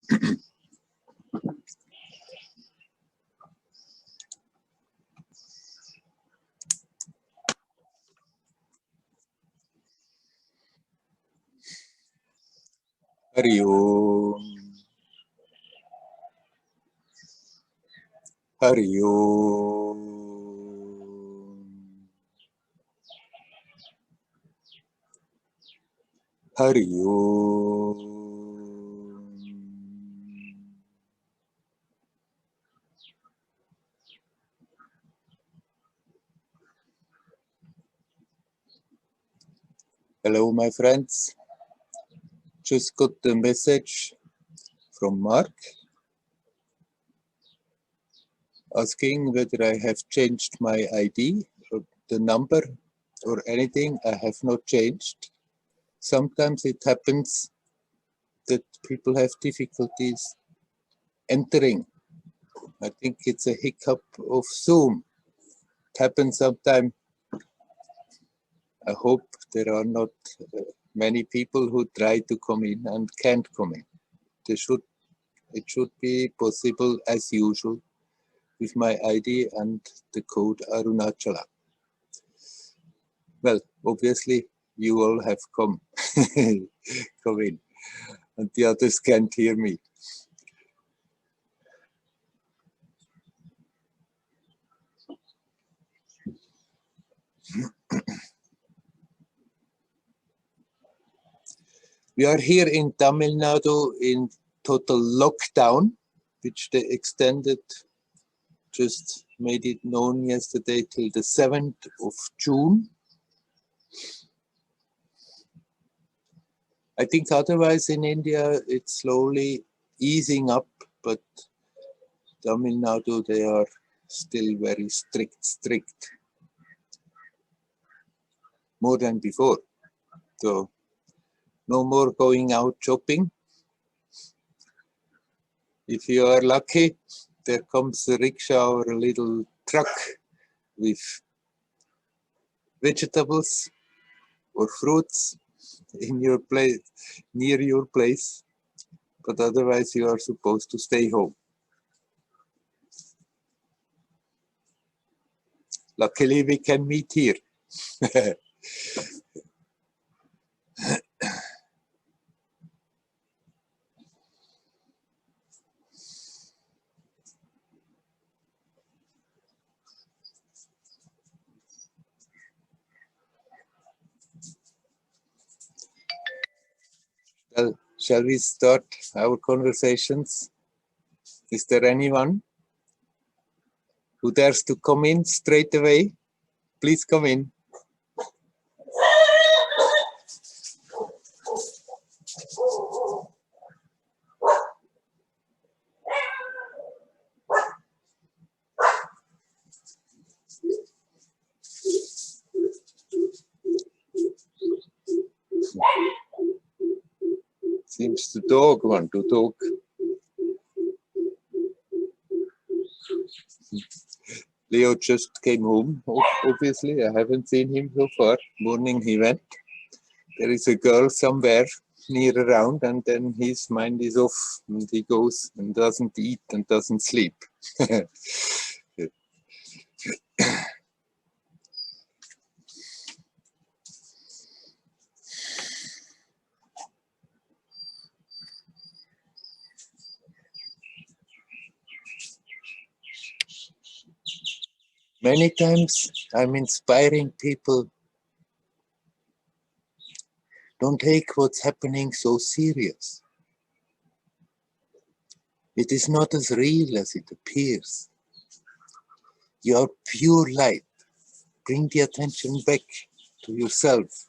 Hari Om. Hari Om. Hari Om. Hello, my friends. Just got the message from Mark asking whether I have changed my ID, or the number, or anything. I have not changed. Sometimes it happens that people have difficulties entering. I think it's a hiccup of Zoom. It happens sometime. I hope there are not many people who try to come in and can't come in. It should be possible as usual with my ID and the code Arunachala. Well, obviously you all have come in, and the others can't hear me. We are here in Tamil Nadu in total lockdown, which they extended, just made it known yesterday till the 7th of June. I think otherwise in India it's slowly easing up, but Tamil Nadu, they are still very strict, more than before. So no more going out shopping. If you are lucky, there comes a rickshaw or a little truck with vegetables or fruits in your place, near your place, but otherwise you are supposed to stay home. Luckily we can meet here. Well, shall we start our conversations? Is there anyone who dares to come in straight away? Please come in. Seems the dog want to talk. Leo just came home, obviously. I haven't seen him so far. Morning he went. There is a girl somewhere near around, and then his mind is off and he goes and doesn't eat and doesn't sleep. Many times I'm inspiring people. Don't take what's happening so serious. It is not as real as it appears. You are pure light. Bring the attention back to yourself,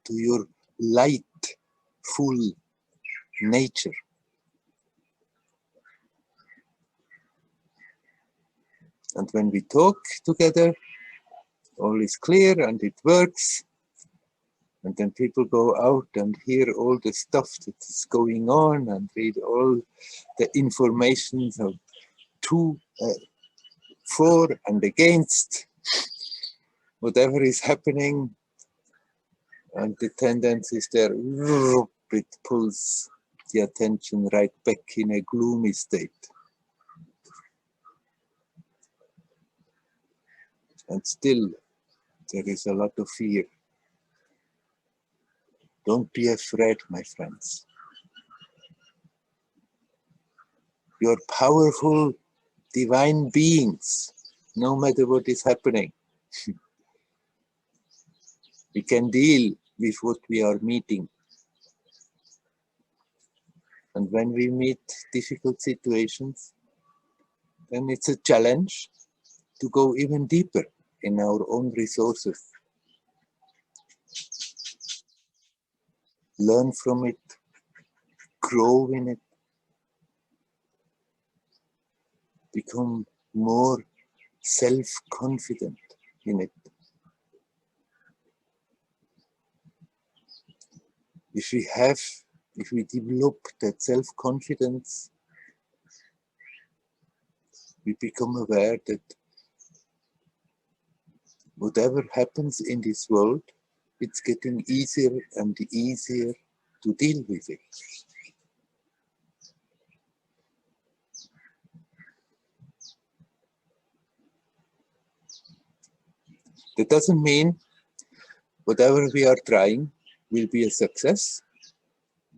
to your light, full nature. And when we talk together, all is clear and it works. And then people go out and hear all the stuff that is going on and read all the information of for and against whatever is happening. And the tendency is there, it pulls the attention right back in a gloomy state. And still, there is a lot of fear. Don't be afraid, my friends. You're powerful, divine beings, no matter what is happening. We can deal with what we are meeting. And when we meet difficult situations, then it's a challenge to go even deeper in our own resources. Learn from it, grow in it, become more self-confident in it. If we develop that self-confidence, we become aware that whatever happens in this world, it's getting easier and easier to deal with it. That doesn't mean whatever we are trying will be a success,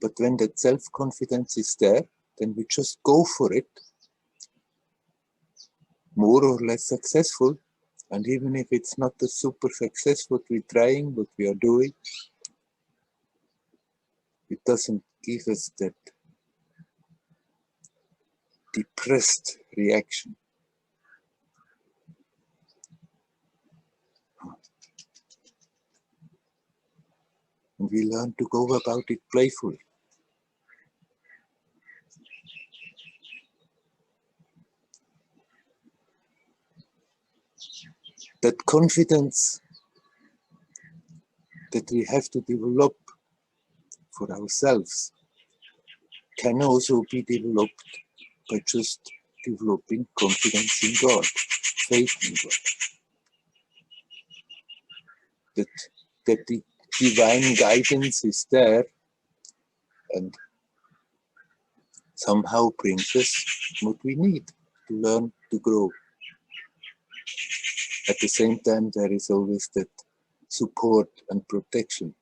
but when that self-confidence is there, then we just go for it, more or less successful. And even if it's not a super success what we're trying, what we are doing, it doesn't give us that depressed reaction. And we learn to go about it playfully. That confidence that we have to develop for ourselves can also be developed by just developing confidence in God, faith in God. That the divine guidance is there and somehow brings us what we need to learn to grow. At the same time, there is always that support and protection.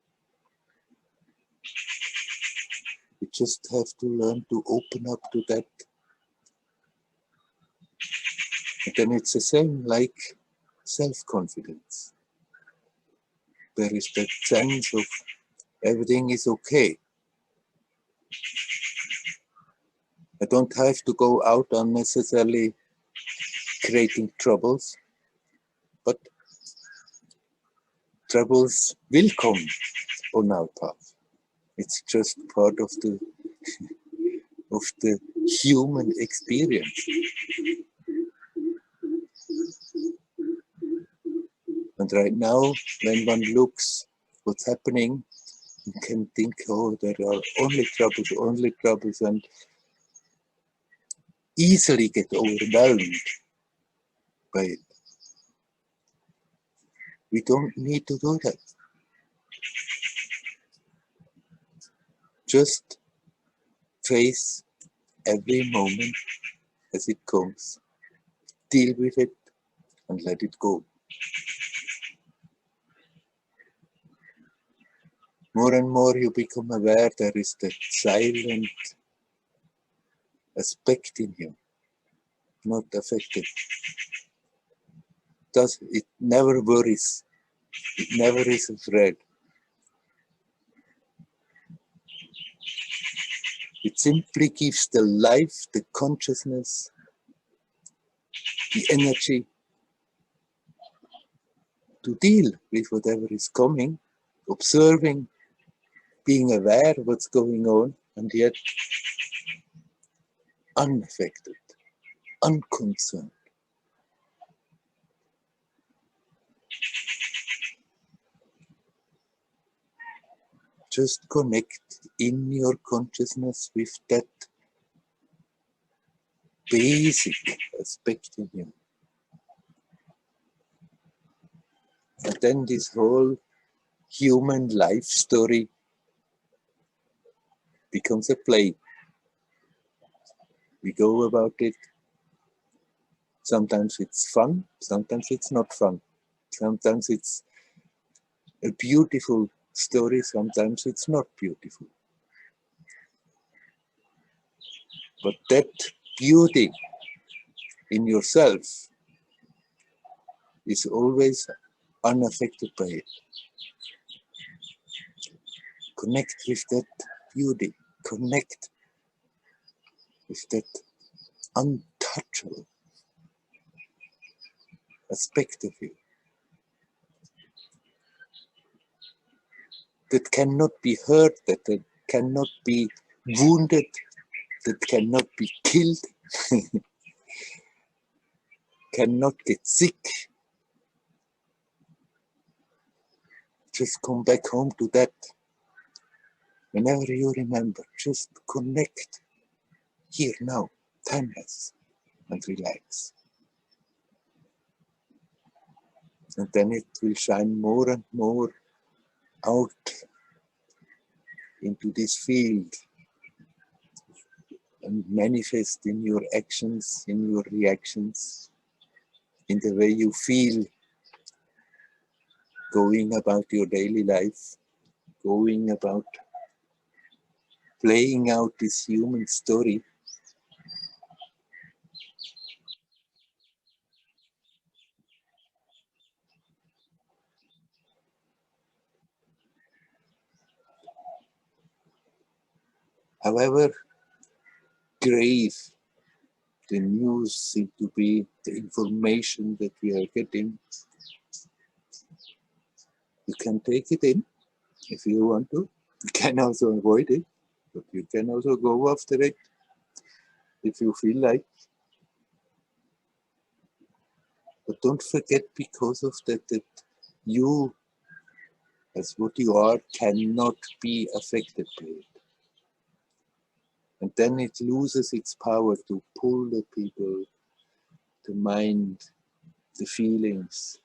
We just have to learn to open up to that. And then it's the same like self-confidence. There is that sense of everything is okay. I don't have to go out unnecessarily creating troubles, but troubles will come on our path. It's just part of the human experience. And right now, when one looks what's happening, you can think, oh, there are only troubles, and easily get overwhelmed by it. We don't need to do that. Just face every moment as it comes, deal with it, and let it go. More and more you become aware there is that silent aspect in you, not affected. It never worries, it never is afraid. It simply gives the life, the consciousness, the energy to deal with whatever is coming, observing, being aware of what's going on, and yet unaffected, unconcerned. Just connect in your consciousness with that basic aspect in you. And then this whole human life story becomes a play. We go about it. Sometimes it's fun, sometimes it's not fun. Sometimes it's a beautiful story, sometimes it's not beautiful. But that beauty in yourself is always unaffected by it. Connect with that beauty. Connect with that untouchable aspect of you that cannot be hurt, that cannot be wounded, that cannot be killed, cannot get sick. Just come back home to that. Whenever you remember, just connect here now, timeless, and relax. And then it will shine more and more out into this field and manifest in your actions, in your reactions, in the way you feel going about your daily life, going about playing out this human story. However grave the news seem to be, the information that we are getting, you can take it in if you want to. You can also avoid it, but you can also go after it if you feel like. But don't forget, because of that you, as what you are, cannot be affected by it. And then it loses its power to pull the people, the mind, the feelings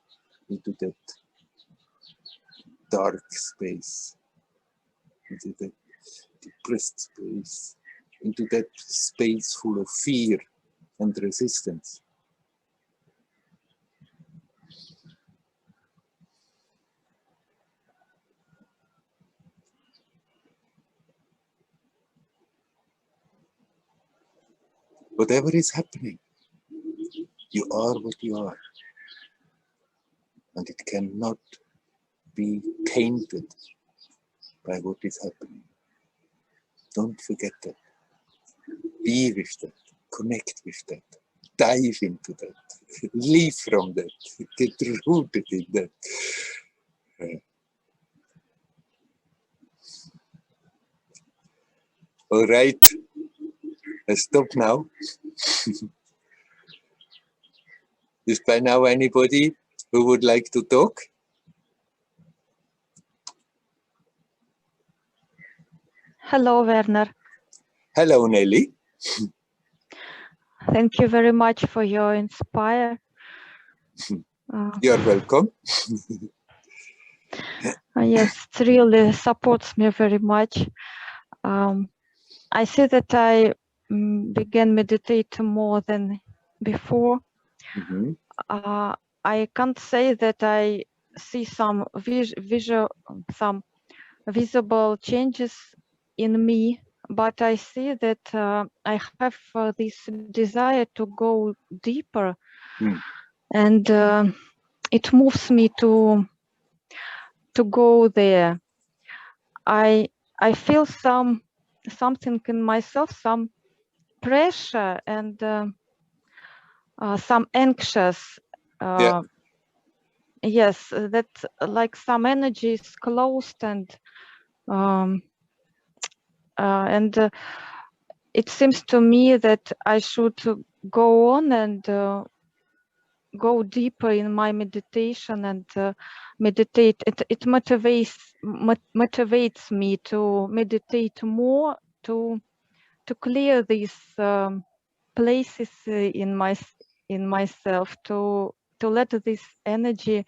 into that dark space, into that depressed space, into that space full of fear and resistance. Whatever is happening, you are what you are. And it cannot be tainted by what is happening. Don't forget that. Be with that. Connect with that. Dive into that. Live from that. Get rooted in that. All right. Let's stop now. Is by now anybody who would like to talk? Hello, Werner. Hello, Nelly. Thank you very much for your inspire. You're welcome. Yes, it really supports me very much. I see that I began meditate more than before. Mm-hmm. I can't say that I see some some visible changes in me, but I see that I have this desire to go deeper, and it moves me to go there. I feel something in myself, some pressure and some anxious. Yeah. Yes, that like some energy is closed and it seems to me that I should go on and go deeper in my meditation and meditate. It motivates me to meditate more, to clear these places in myself, to let this energy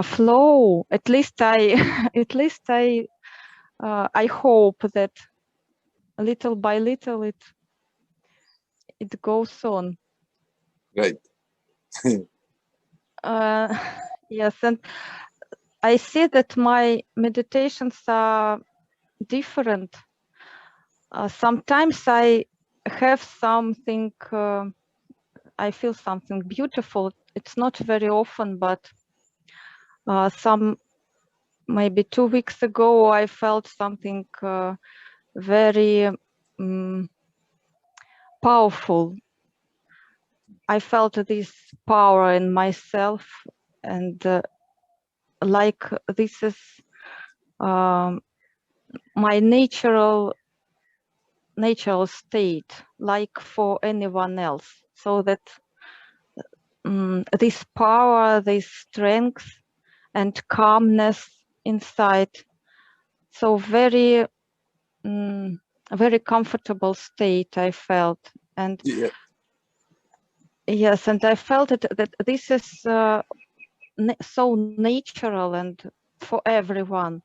flow. At least I I hope that little by little it goes on. Right. Yes, and I see that my meditations are different. Sometimes I have something, I feel something beautiful. It's not very often, but maybe 2 weeks ago, I felt something very powerful. I felt this power in myself, and like this is my natural state, like for anyone else. So that this power, this strength and calmness inside, so very very comfortable state I felt. And Yeah. yes, and I felt that this is so natural and for everyone.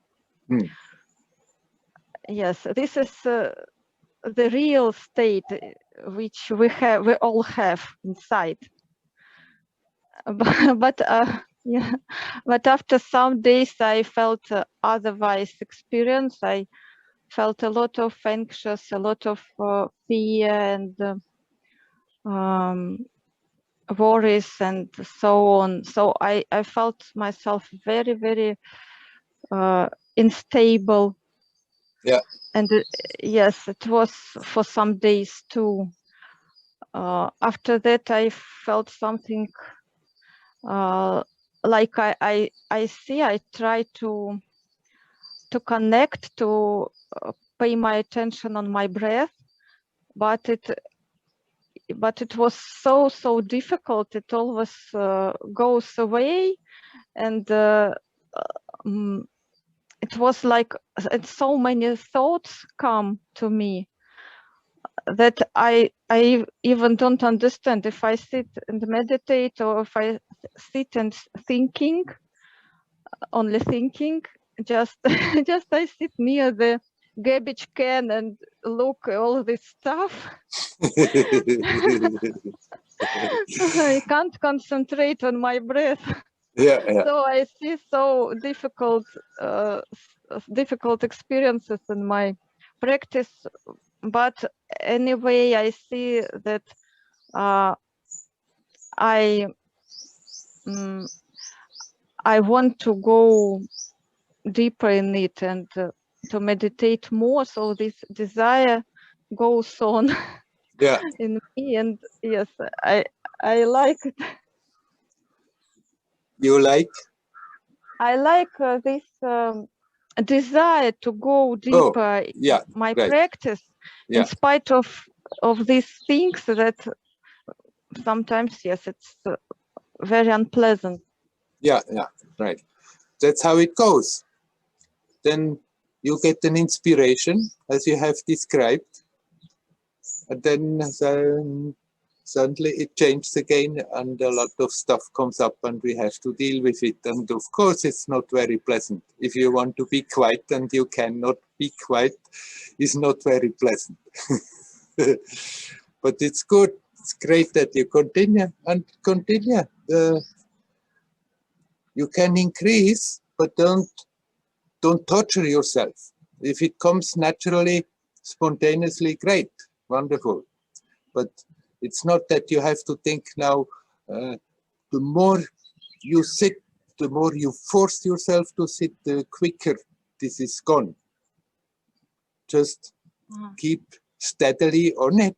Yes, this is the real state which we all have inside. But yeah, but after some days I felt otherwise experience. I felt a lot of anxious, a lot of fear and worries and so on. So I felt myself very, very unstable. Yeah. And yes, it was for some days too. After that, I felt something like I try to connect, to pay my attention on my breath, but it was so difficult. It always goes away, and it was like so many thoughts come to me that I even don't understand if I sit and meditate or if I sit and only thinking, just I sit near the garbage can and look at all this stuff. I can't concentrate on my breath. Yeah, yeah. So I see so difficult experiences in my practice, but anyway, I see that I want to go deeper in it and to meditate more. So this desire goes on Yeah. in me, and yes, I like it. You like? I like this desire to go deeper yeah, in my right. practice, Yeah. in spite of these things that sometimes, yes, it's very unpleasant. Yeah, yeah, right. That's how it goes. Then you get an inspiration, as you have described, and then suddenly it changes again, and a lot of stuff comes up, and we have to deal with it. And of course, it's not very pleasant. If you want to be quiet and you cannot be quiet, it's not very pleasant. But it's good. It's great that you continue and continue. You can increase, but don't torture yourself. If it comes naturally, spontaneously, great, wonderful. But it's not that you have to think now, the more you sit, the more you force yourself to sit, the quicker this is gone. Just keep steadily on it.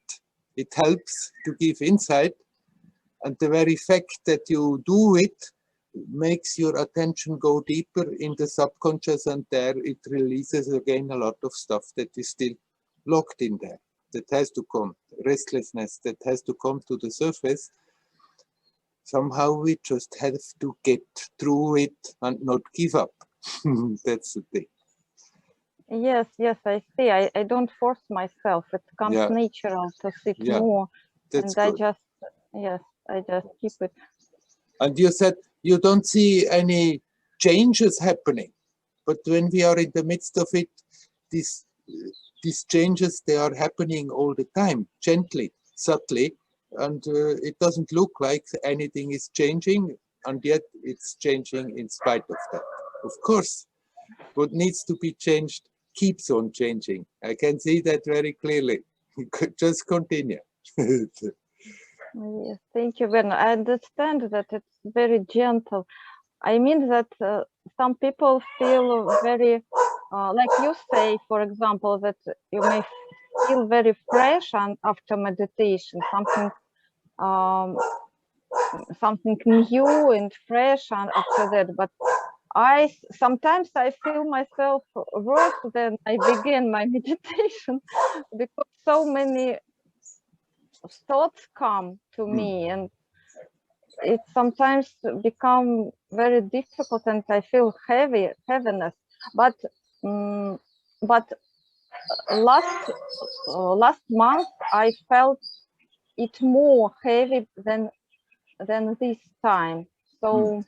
It helps to give insight. And the very fact that you do it makes your attention go deeper in the subconscious, and there it releases again a lot of stuff that is still locked in there, that has to come, restlessness that has to come to the surface. Somehow we just have to get through it and not give up. That's the thing. Yes, I see. I don't force myself. It comes natural to sit more. That's and good. I just keep it. And you said you don't see any changes happening, but when we are in the midst of it, these changes, they are happening all the time, gently, subtly, and it doesn't look like anything is changing, and yet it's changing in spite of that. Of course, what needs to be changed keeps on changing. I can see that very clearly. Just continue. Yes, thank you, Werner. I understand that it's very gentle. I mean that some people feel very, like you say, for example, that you may feel very fresh and after meditation, something new and fresh and after that. But sometimes I feel myself worse than I begin my meditation because so many thoughts come to me, and it sometimes become very difficult, and I feel heaviness. But but last month I felt it more heavy than this time. So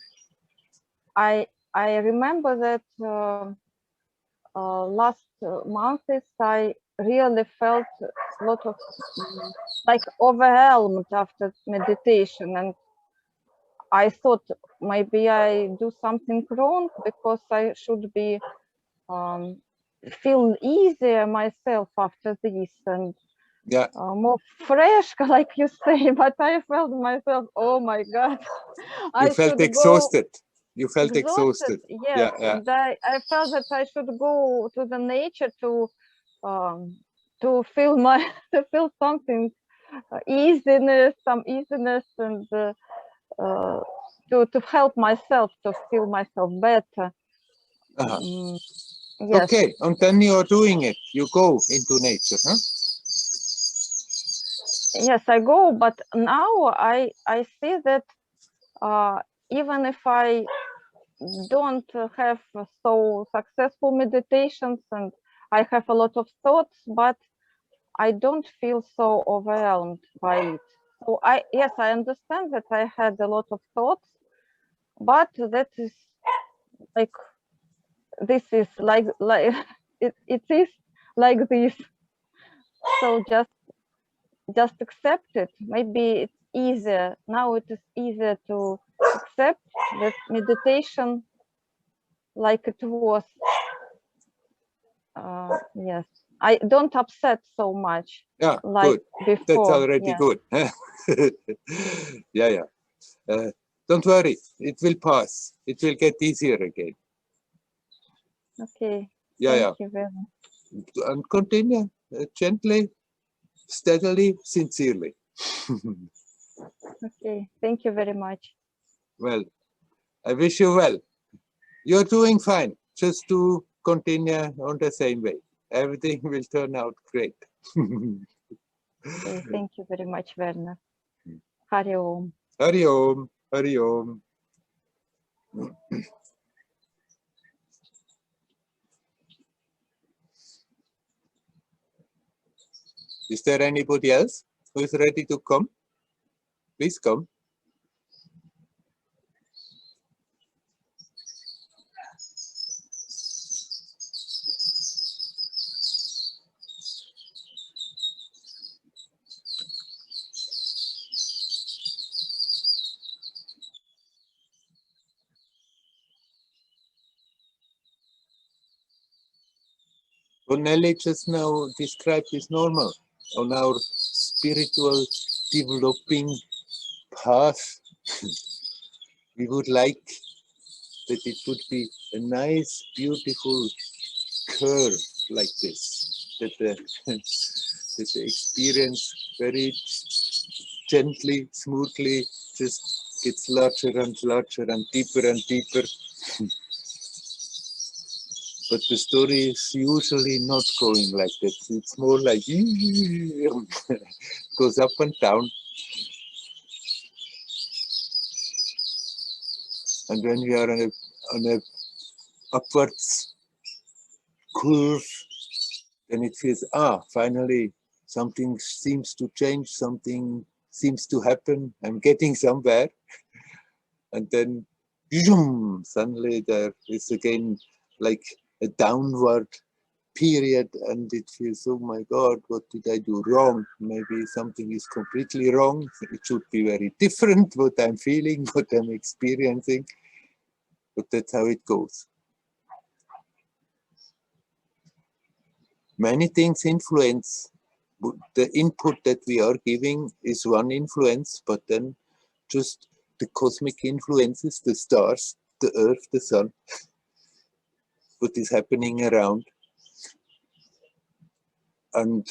I remember that last month I really felt a lot of like overwhelmed after meditation, and I thought maybe I do something wrong because I should be feel easier myself after this and Yeah, more fresh, like you say. But I felt myself, oh my God, you I felt should go exhausted. You felt exhausted. exhausted. Yes, Yeah, yeah. and I felt that I should go to the nature to feel to feel something some easiness, and to help myself to feel myself better. Uh-huh. Yes, Okay, and then you are doing it. You go into nature, huh? yes, I go, but now I see that even if I don't have so successful meditations and I have a lot of thoughts, but I don't feel so overwhelmed by it. So yes, I understand that I had a lot of thoughts, but that is like this is like it is like this. So just accept it. Maybe it's easier now. It is easier to accept that meditation like it was. Yes, I don't upset so much Yeah, like good. That's before. already Yes. good. Yeah, yeah. Don't worry, it will pass. It will get easier again. Okay. Yeah, Thank yeah. you very much. And continue gently, steadily, sincerely. Okay. Thank you very much. Well, I wish you well. You're doing fine. Just to continue on the same way. Everything will turn out great. Okay. Thank you very much, Werner. Hari Om. Hari Om. Hari Om. Is there anybody else who is ready to come? Please come. What Nelly just now described is normal on our spiritual developing path. We would like that it would be a nice, beautiful curve like this, that that the experience very gently, smoothly just gets larger and larger and deeper. But the story is usually not going like that. It's more like goes up and down. And when we are on a upwards curve, then it feels, finally something seems to change, something seems to happen. I'm getting somewhere. And then suddenly there is again like a downward period, and it feels, oh my God, what did I do wrong? Maybe something is completely wrong. It should be very different what I'm feeling, what I'm experiencing, but that's how it goes. Many things influence. The input that we are giving is one influence, but then just the cosmic influences, the stars, the earth, the sun, what is happening around. And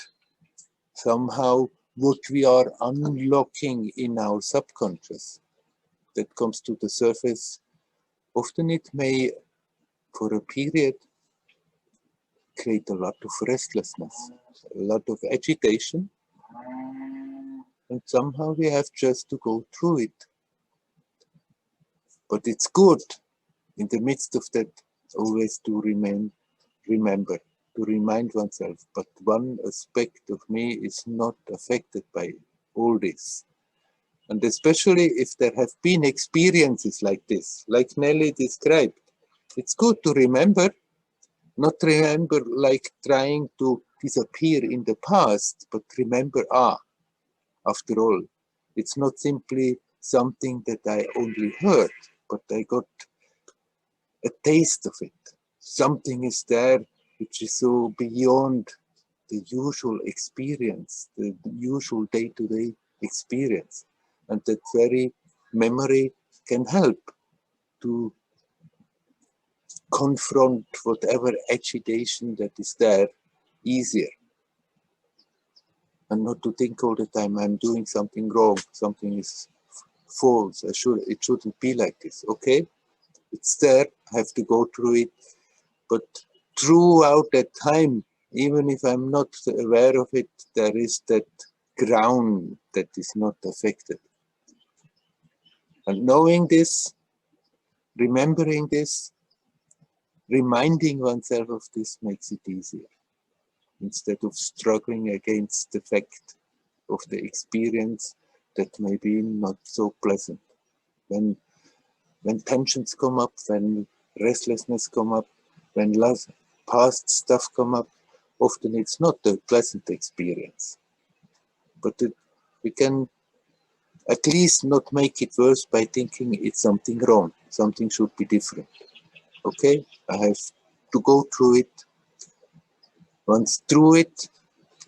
somehow what we are unlocking in our subconscious that comes to the surface, often it may, for a period, create a lot of restlessness, a lot of agitation, and somehow we have just to go through it. But it's good in the midst of that always to remember, to remind oneself, but one aspect of me is not affected by all this. And especially if there have been experiences like this, like Nelly described, it's good to remember, not remember like trying to disappear in the past, but remember, after all, it's not simply something that I only heard, but I got a taste of it. Something is there which is so beyond the usual experience, the usual day-to-day experience. And that very memory can help to confront whatever agitation that is there easier. And not to think all the time, I'm doing something wrong, something is false, it shouldn't be like this. Okay, it's there, I have to go through it. But throughout that time, even if I'm not aware of it, there is that ground that is not affected. And knowing this, remembering this, reminding oneself of this makes it easier, instead of struggling against the fact of the experience that may be not so pleasant. When tensions come up, when restlessness come up, when past stuff come up, often it's not a pleasant experience. But we can at least not make it worse by thinking it's something wrong, something should be different. Okay, I have to go through it. Once through it,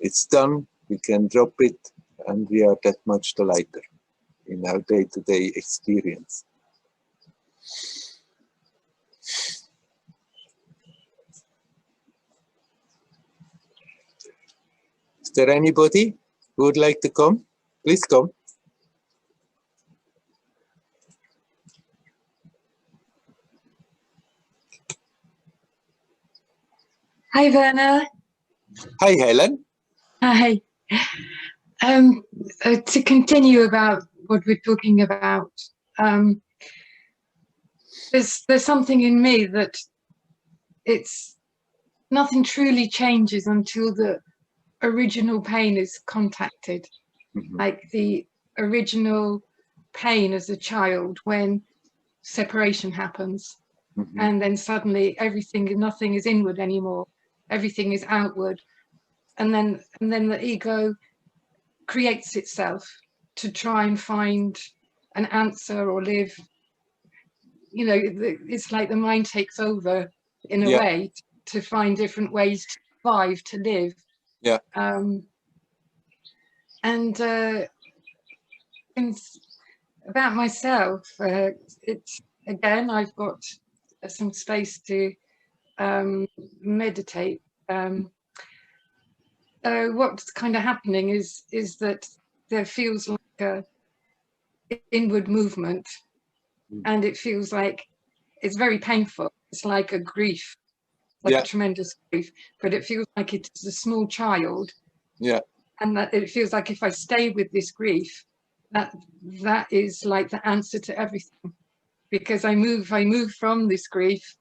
it's done, we can drop it, and we are that much the lighter in our day-to-day experience. Is there anybody who would like to come? Please come. Hi, Werner. Hi, Helen. Hi. To continue about what we're talking about, there's something in me that nothing truly changes until the original pain is contacted. Mm-hmm. Like the original pain as a child when separation happens, Mm-hmm. and then suddenly nothing is inward anymore, everything is outward, and then the ego creates itself to try and find an answer or live. You know, it's like the mind takes over in a way to find different ways to survive, to live. Yeah. And about myself, it's again, I've got some space to meditate. What's kind of happening is that there feels like a inward movement, and it feels like it's very painful. It's like a grief, like a tremendous grief, but it feels like it's a small child. Yeah. And that it feels like if I stay with this grief, that is like the answer to everything. Because I move from this grief,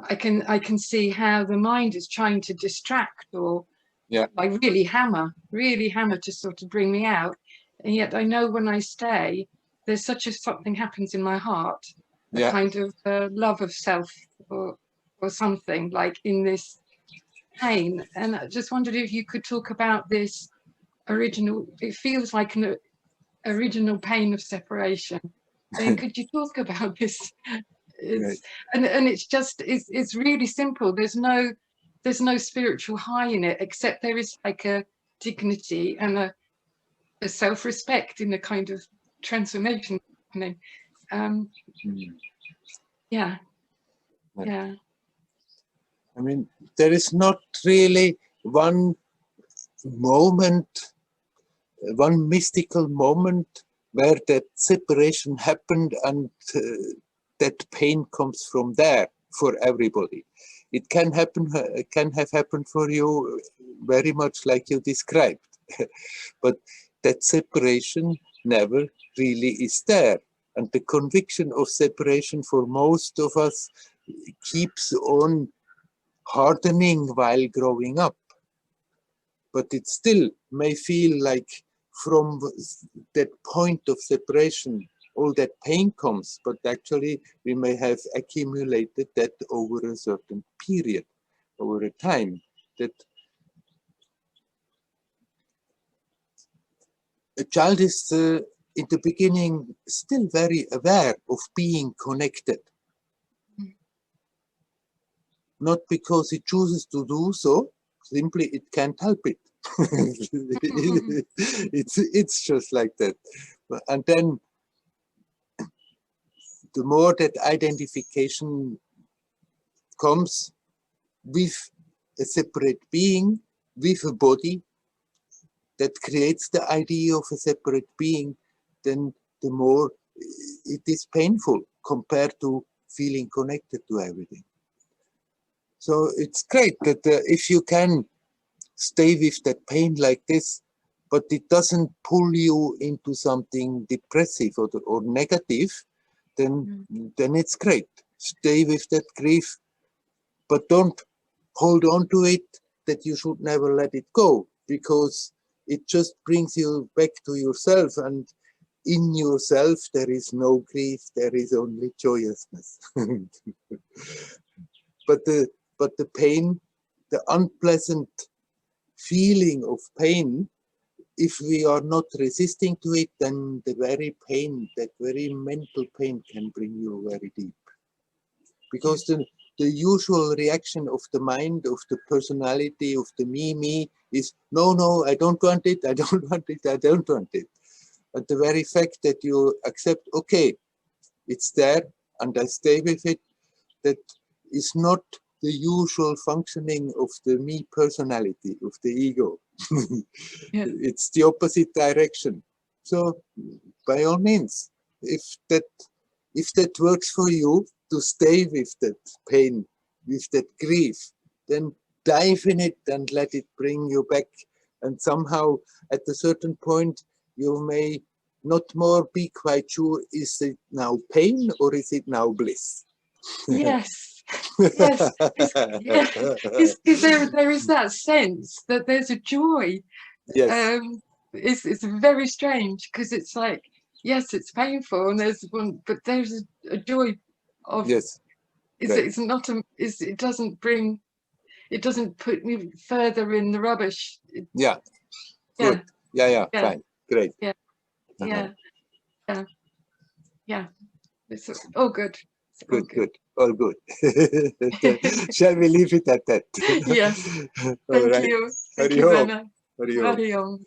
I can see how the mind is trying to distract or like really hammer to sort of bring me out. And yet I know when I stay, there's something happens in my heart, a kind of love of self or something, like in this pain, and I just wondered if you could talk about this original, it feels like an original pain of separation. And could you talk about this? It's, and it's just, it's really simple. There's no spiritual high in it, except there is like a dignity and a self-respect in the kind of transformation happening. Yeah. I mean, there is not really one moment, one mystical moment where that separation happened and that pain comes from there for everybody. It can happen, can have happened for you very much like you described, but that separation never really is there. And the conviction of separation for most of us keeps on hardening while growing up. But it still may feel like from that point of separation, all that pain comes, but actually we may have accumulated that over a certain period, over a time, that a child is in the beginning still very aware of being connected. Not because it chooses to do so, simply it can't help it. It's just like that. And then the more that identification comes with a separate being, with a body that creates the idea of a separate being, then the more it is painful compared to feeling connected to everything. So it's great that if you can stay with that pain like this, but it doesn't pull you into something depressive or negative, then it's great. Stay with that grief, but don't hold on to it, that you should never let it go, because it just brings you back to yourself, and in yourself there is no grief, there is only joyousness. But the pain, the unpleasant feeling of pain, if we are not resisting to it, then the very pain, that very mental pain, can bring you very deep. Because the usual reaction of the mind, of the personality, of the me, is no, I don't want it, I don't want it, I don't want it. But the very fact that you accept, okay, it's there and I stay with it, that is not the usual functioning of the me personality, of the ego. It's the opposite direction. So by all means, if that works for you, to stay with that pain, with that grief, then dive in it and let it bring you back. And somehow at a certain point, you may not more be quite sure, is it now pain or is it now bliss? Yes. Yes, because there is that sense that there's a joy. Yes. It's very strange, because it's like, yes, it's painful, and there's one, but there's a joy of, yes. It's not it doesn't bring, it doesn't put me further in the rubbish. Yeah. Good. Yeah. Fine. Great. Yeah. It's all good. Good. All good. Shall we leave it at that? Yes. Thank you. Thank you, Werner. Hariom.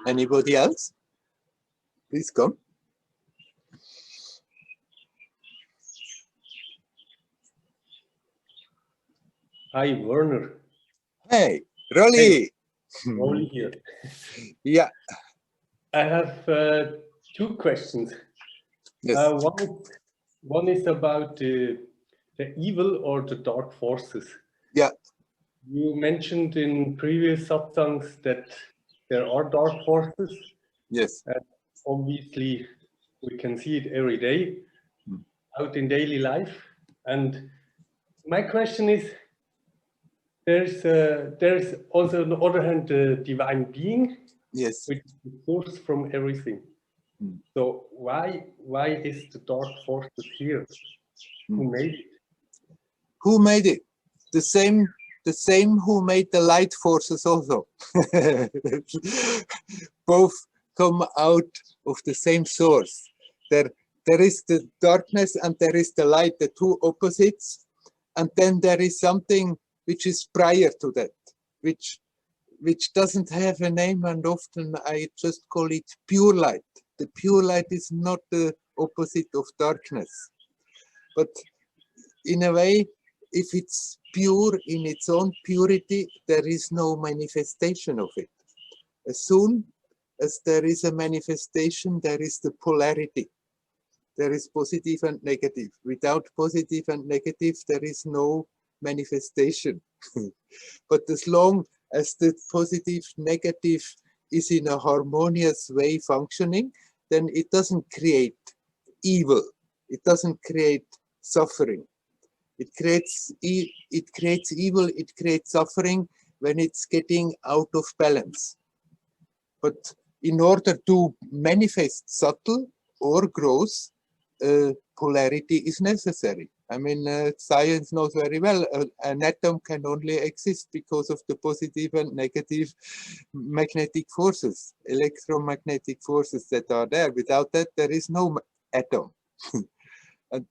Anybody else? Please come. Hi, Werner. Hey, Rolly. Hey, Rolly here. Yeah. I have two questions. Yes. One is about the evil or the dark forces. Yeah. You mentioned in previous satsangs that there are dark forces. Yes. And obviously, we can see it every day out in daily life. And my question is, there's also on the other hand the divine being, Yes. which is the source from everything. So why is the dark forces here? Who made it? Who made it? The same who made the light forces also. Both come out of the same source. There is the darkness and there is the light, the two opposites, and then there is something which is prior to that, which doesn't have a name, and often I just call it pure light. The pure light is not the opposite of darkness, but in a way, if it's pure in its own purity, there is no manifestation of it. As soon as there is a manifestation, there is the polarity. There is positive and negative. Without positive and negative, there is no manifestation. But as long as the positive, negative is in a harmonious way functioning, then it doesn't create evil. It doesn't create suffering. It creates evil, it creates suffering when it's getting out of balance. But in order to manifest subtle or gross, polarity is necessary. I mean, science knows very well an atom can only exist because of the positive and negative magnetic forces, electromagnetic forces that are there. Without that, there is no atom. And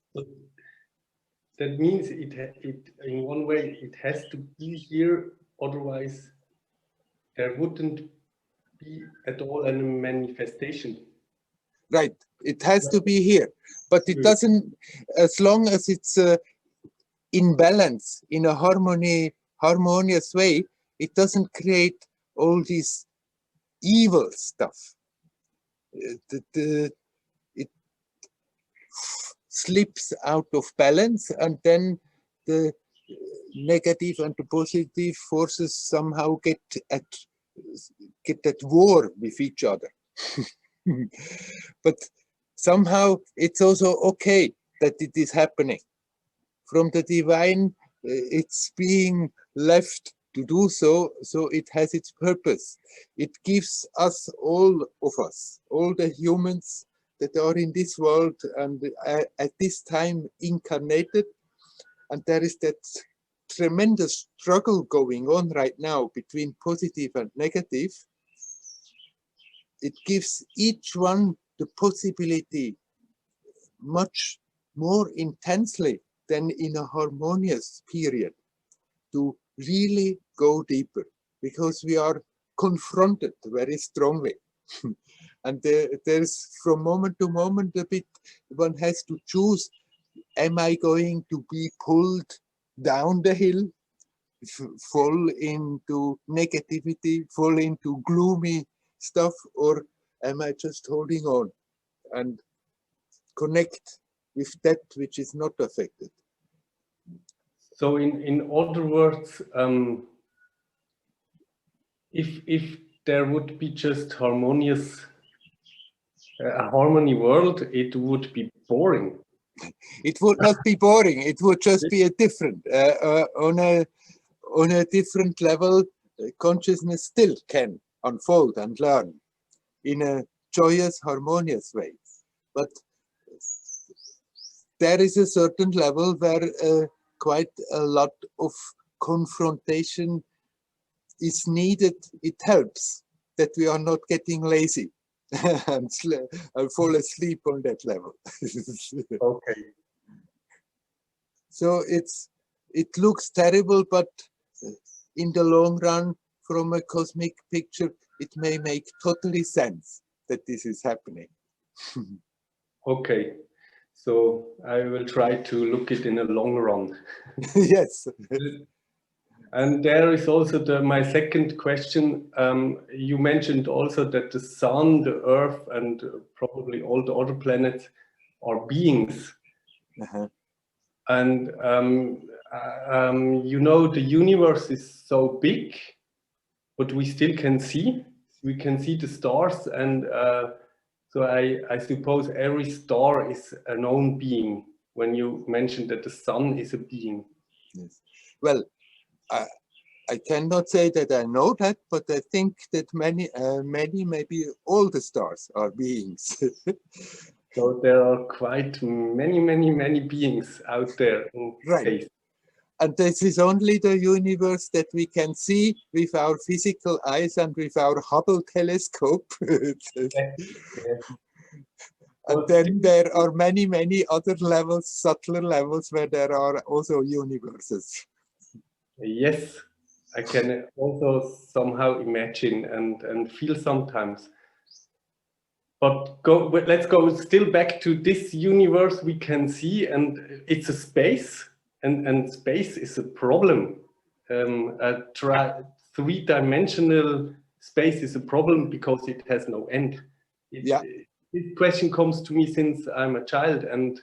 that means it in one way it has to be here, otherwise there wouldn't be at all any manifestation. right, it has to be here, but it doesn't, as long as it's in balance, in a harmonious way, it doesn't create all this evil stuff. It slips out of balance, and then the negative and the positive forces somehow get at war with each other. But somehow it's also okay that it is happening. From the divine, it's being left to do so, so it has its purpose. It gives us, all the humans that are in this world and at this time incarnated, and there is that tremendous struggle going on right now between positive and negative. It gives each one the possibility much more intensely than in a harmonious period to really go deeper, because we are confronted very strongly. And there's from moment to moment a bit, one has to choose, am I going to be pulled down the hill, fall into negativity, fall into gloomy stuff, or am I just holding on and connect with that which is not affected? So in other words, if there would be just harmonious, a harmony world, it would be boring. It would not be boring. It would just be a different, on a different level. Consciousness still can unfold and learn in a joyous, harmonious way. But there is a certain level where quite a lot of confrontation is needed. It helps that we are not getting lazy and fall asleep on that level. Okay. So it looks terrible, but in the long run, from a cosmic picture, it may make totally sense that this is happening. Okay. So I will try to look it in a long run. Yes. And there is also my second question. You mentioned also that the sun, the earth, and probably all the other planets are beings. And you know, the universe is so big, but we still can see. We can see the stars, and so I suppose every star is a known being. When you mentioned that the sun is a being. Yes. Well, I cannot say that I know that, but I think that many, maybe all the stars are beings. So there are quite many beings out there in Right. space. And this is only the universe that we can see with our physical eyes and with our Hubble telescope. And But then there are many other levels, subtler levels, where there are also universes. yes, I can also somehow imagine and feel sometimes. But let's go still back to this universe we can see, and it's a space, and space is a problem. A three-dimensional space is a problem because it has no end. Yeah. This question comes to me since I'm a child, and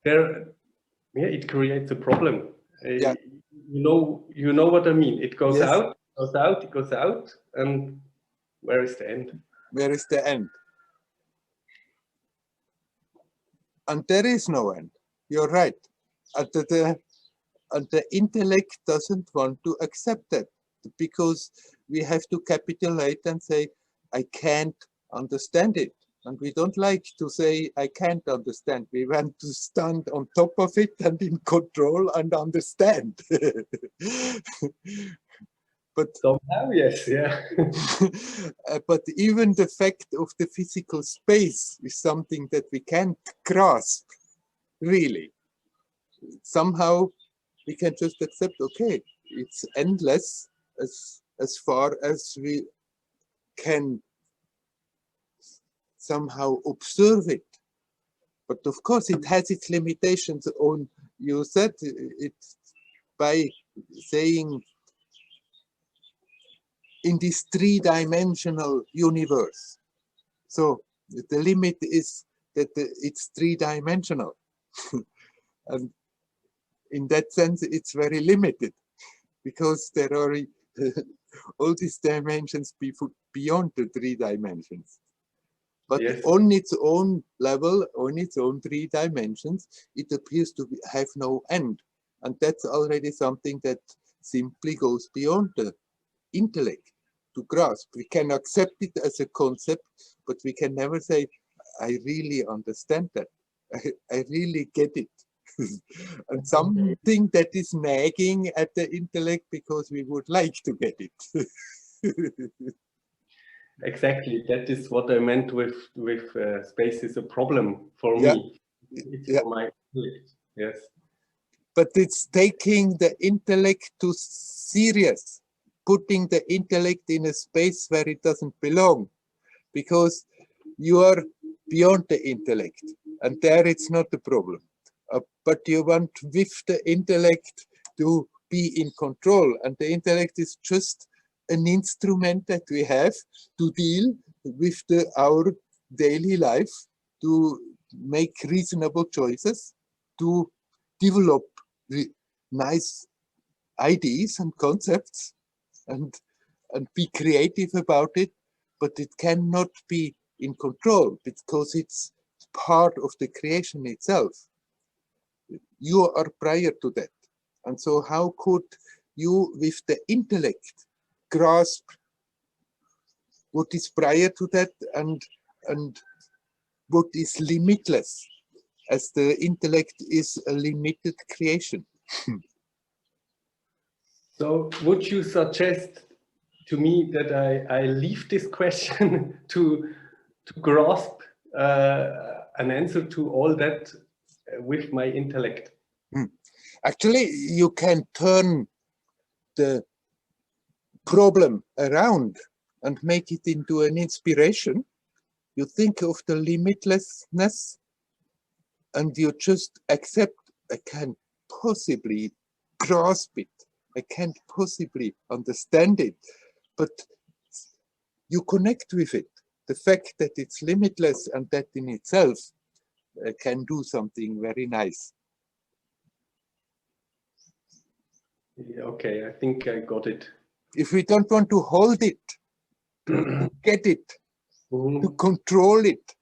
it creates a problem. Yeah. You know what I mean. It goes Yes. out, goes out, it goes out, and where is the end? Where is the end? And there is no end. You're right. And the intellect doesn't want to accept that, because we have to capitulate and say, I can't understand it. And we don't like to say, I can't understand. We want to stand on top of it and in control and understand. But somehow, yes, yeah. But even the fact of the physical space is something that we can't grasp, really. Somehow we can just accept, okay, it's endless as far as we can somehow observe it. But of course it has its limitations. On you said it by saying in this three-dimensional universe. So the limit is that it's three-dimensional. And in that sense, it's very limited, because there are all these dimensions beyond the three dimensions. But yes. On its own level, on its own three dimensions, it appears to have no end. And that's already something that simply goes beyond the intellect to grasp. We can accept it as a concept, but we can never say, I really understand that. I really get it. And something that is nagging at the intellect because we would like to get it. Exactly, that is what I meant with space is a problem for Yeah. me. It's Yeah. for my intellect. Yes. But it's taking the intellect too serious, putting the intellect in a space where it doesn't belong, because you are beyond the intellect, and there it's not a problem. But you want with the intellect to be in control, and the intellect is just an instrument that we have to deal with our daily life, to make reasonable choices, to develop nice ideas and concepts, and be creative about it, but it cannot be in control because it's part of the creation itself. You are prior to that. And so how could you, with the intellect, grasp what is prior to that and what is limitless, as the intellect is a limited creation? So would you suggest to me that I leave this question to grasp an answer to all that with my intellect? Actually, you can turn the problem around and make it into an inspiration. You think of the limitlessness and you just accept, I can't possibly grasp it. I can't possibly understand it. But you connect with it. The fact that it's limitless and that in itself can do something very nice. Okay, I think I got it. If we don't want to hold it, to get it, to control it,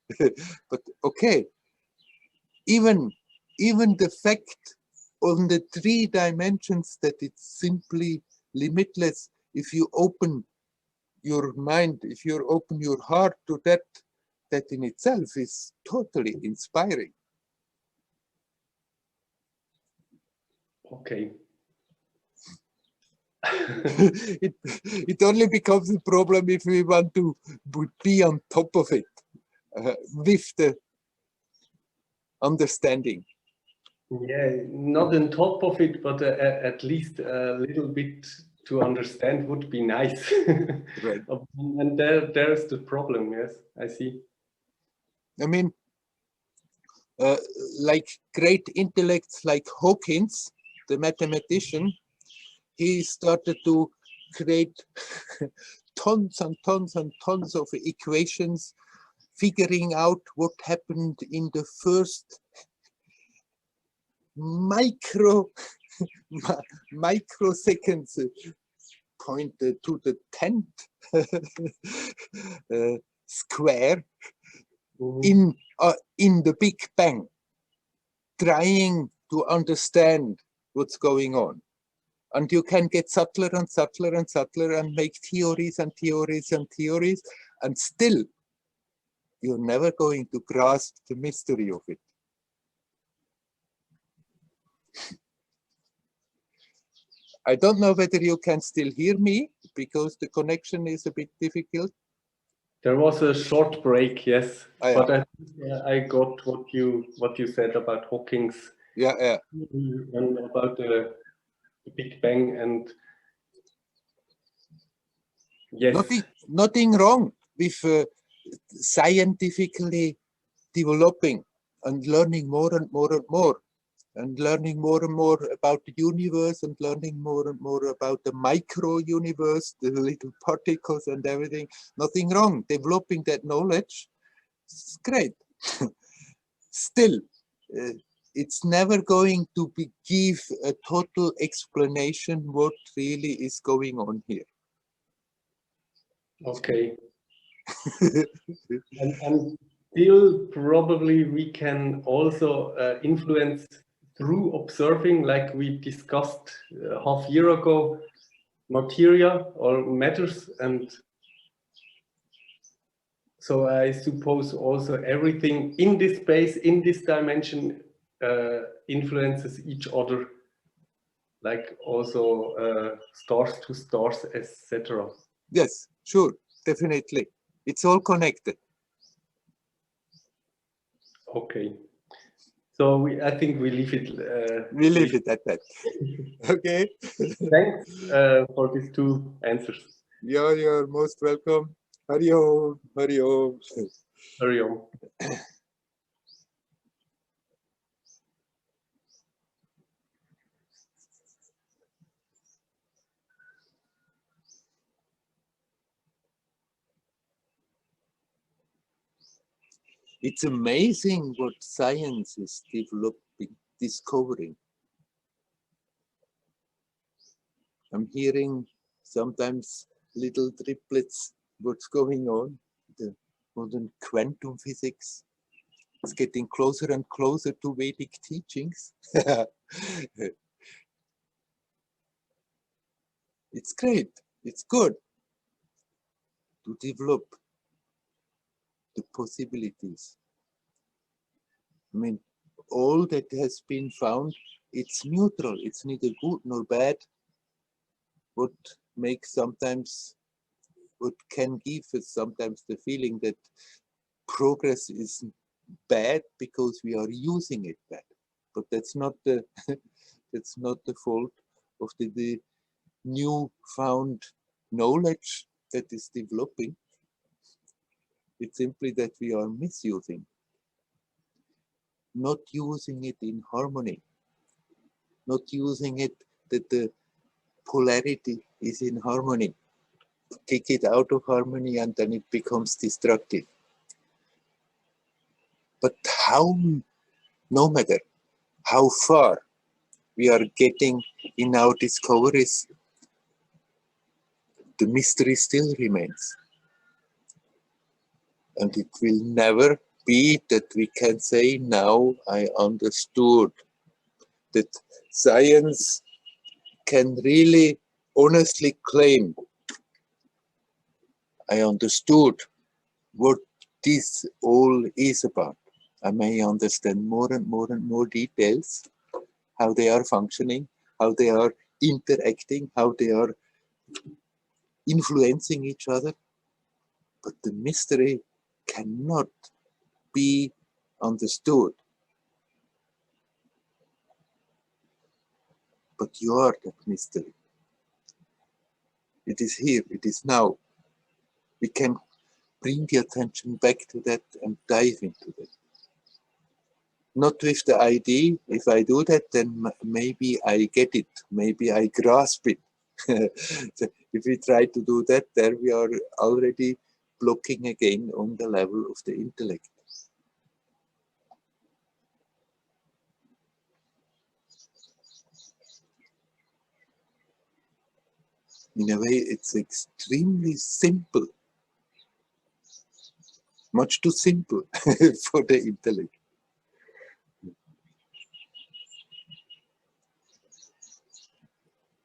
but okay, even the fact on the three dimensions that it's simply limitless. If you open your mind, if you open your heart to that, that in itself is totally inspiring. Okay. it only becomes a problem if we want to be on top of it with the understanding. Yeah, not on top of it, but at least a little bit to understand would be nice. Right. And there's the problem. Yes, I see. I mean, like great intellects like Hawkins, the mathematician, he started to create tons and tons and tons of equations, figuring out what happened in the first microseconds, pointed to the 10th square in the Big Bang, trying to understand what's going on. And you can get subtler and subtler and subtler and make theories and theories and theories, and still you're never going to grasp the mystery of it. I don't know whether you can still hear me because the connection is a bit difficult. There was a short break, yes, Yeah. but I got what you said about Hawking's, Yeah. and about the Big Bang, and yes, Nothing wrong with scientifically developing and learning more and more and more, and learning more and more about the universe, and learning more and more about the micro universe, the little particles and everything. Nothing wrong. Developing that knowledge is great. Still, it's never going to give a total explanation what really is going on here. okay. and still probably we can also influence through observing, like we discussed half year ago, materia or matters, and so I suppose also everything in this space, in this dimension, influences each other, like also stars to stars, etc. Yes, sure, definitely. It's all connected. Okay. So I think we leave it. We leave it at that. Okay. Thanks for these two answers. You're most welcome. Hari Om, Hari Om. Very on. It's amazing what science is developing, discovering. I'm hearing sometimes little triplets, what's going on, the modern quantum physics. It's getting closer and closer to Vedic teachings. It's great, it's good to develop the possibilities. I mean, all that has been found, it's neutral, it's neither good nor bad. What makes sometimes, what can give us sometimes the feeling that progress is bad because we are using it bad. But that's not the that's not the fault of the new found knowledge that is developing. It's simply that we are misusing, not using it in harmony, not using it that the polarity is in harmony. Take it out of harmony and then it becomes destructive. But how, no matter how far we are getting in our discoveries, the mystery still remains. And it will never be that we can say, now I understood, that science can really honestly claim I understood what this all is about, I may understand more and more and more details, how they are functioning, how they are interacting, how they are influencing each other. But the mystery cannot be understood. But you are that mystery. It is here, it is now. We can bring the attention back to that and dive into that. Not with the idea, if I do that, then maybe I get it, maybe I grasp it. So if we try to do that, there we are already blocking again on the level of the intellect. In a way, it's extremely simple, much too simple for the intellect.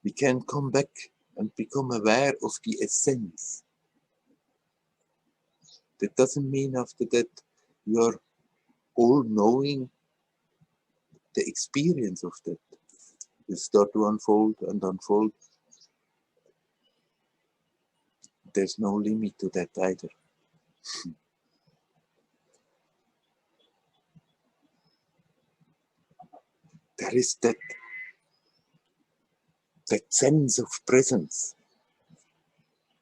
We can come back and become aware of the essence. That doesn't mean after that you are all knowing the experience of that. You start to unfold and unfold. There's no limit to that either. There is that sense of presence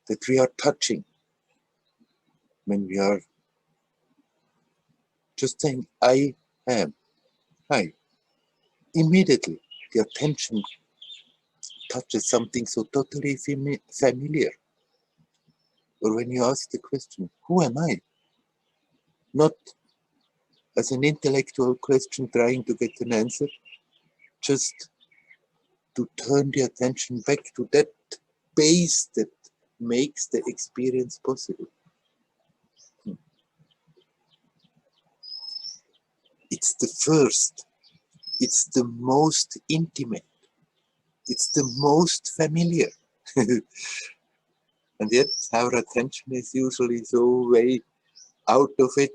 that we are touching when we are just saying, I am, I. Immediately, the attention touches something so totally familiar. Or when you ask the question, who am I? Not as an intellectual question trying to get an answer, just to turn the attention back to that base that makes the experience possible. It's the first, it's the most intimate, it's the most familiar. And yet our attention is usually so way out of it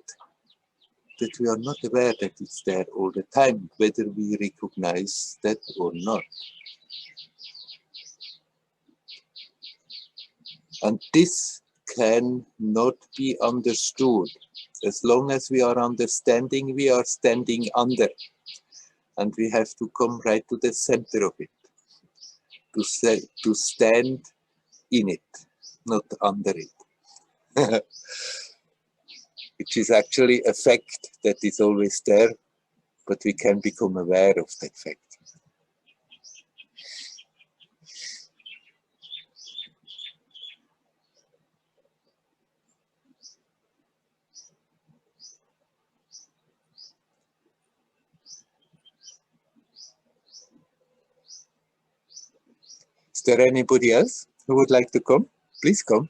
that we are not aware that it's there all the time, whether we recognize that or not. And this cannot be understood. As long as we are understanding, we are standing under. And we have to come right to the center of it, to stand in it, not under it. Which is actually a fact that is always there, but we can become aware of that fact. Is there anybody else who would like to come? Please come.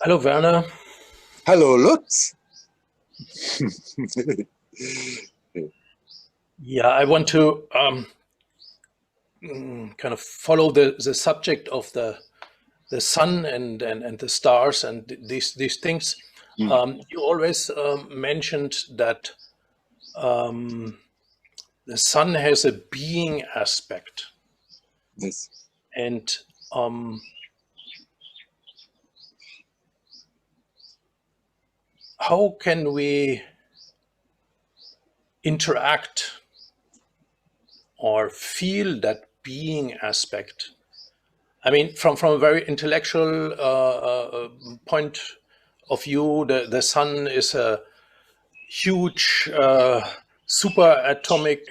Hello, Werner. Hello, Lutz. Yeah, I want to kind of follow the subject of the sun and the stars and these things. You always mentioned that the sun has a being aspect. Yes. And how can we interact or feel that being aspect? I mean, from a very intellectual point of view, the sun is a huge super atomic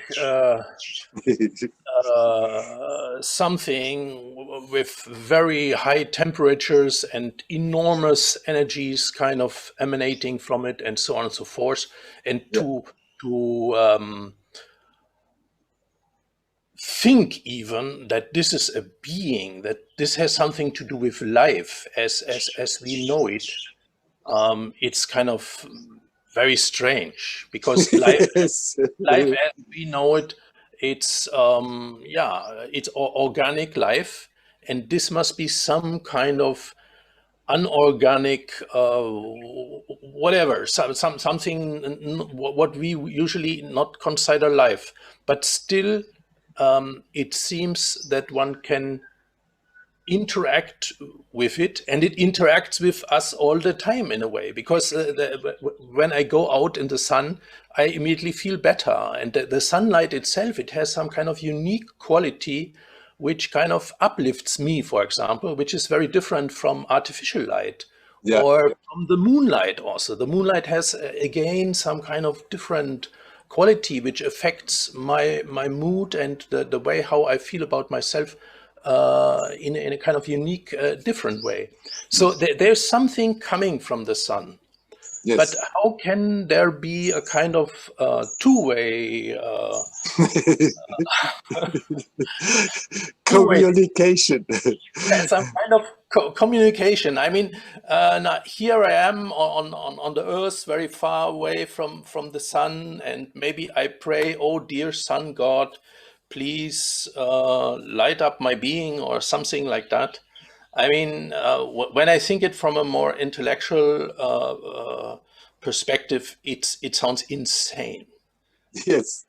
something with very high temperatures and enormous energies kind of emanating from it, and so on and so forth. And to think even that this is a being, that this has something to do with life as we know it, it's kind of very strange, because life Yes. life as we know it, it's it's organic life, and this must be some kind of unorganic whatever, something what we usually not consider life, but still it seems that one can interact with it, and it interacts with us all the time in a way, because when I go out in the sun, I immediately feel better, and the sunlight itself, it has some kind of unique quality which kind of uplifts me, for example, which is very different from artificial light. Yeah. Or from the moonlight. Also, the moonlight has again some kind of different quality which affects my mood and the way how I feel about myself in a kind of unique, different way. So there's something coming from the sun. Yes. But how can there be a kind of two-way communication? some kind of communication? I mean, now here I am on the earth, very far away from the sun, and maybe I pray, oh dear sun god, please light up my being, or something like that. I mean, when I think it from a more intellectual perspective, it sounds insane. Yes.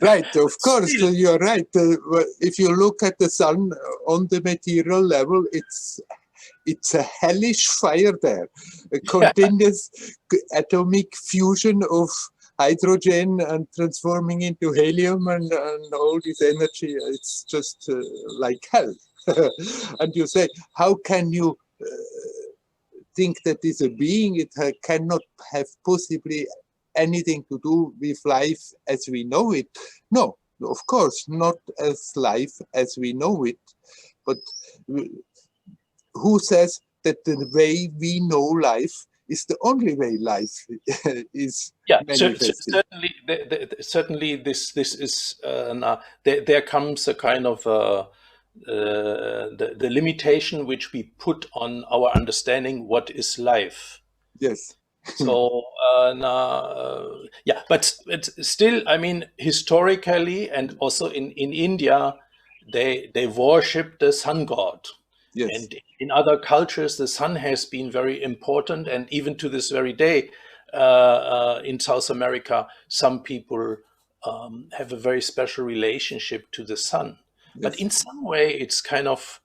Right, of course, you're right. If you look at the sun on the material level, it's a hellish fire there, a continuous atomic fusion of hydrogen and transforming into helium and all this energy. It's just like hell. And you say, how can you think that is a being? It cannot have possibly anything to do with life as we know it. No, of course, not as life as we know it. But who says that the way we know life is the only way life is manifesting? Certainly this is there comes a kind of the limitation which we put on our understanding what is life. Yes. So but it's still, I mean, historically, and also in India, they worship the sun god. Yes. And in other cultures, the sun has been very important, and even to this very day, in South America, some people have a very special relationship to the sun. Yes. But in some way, it's kind of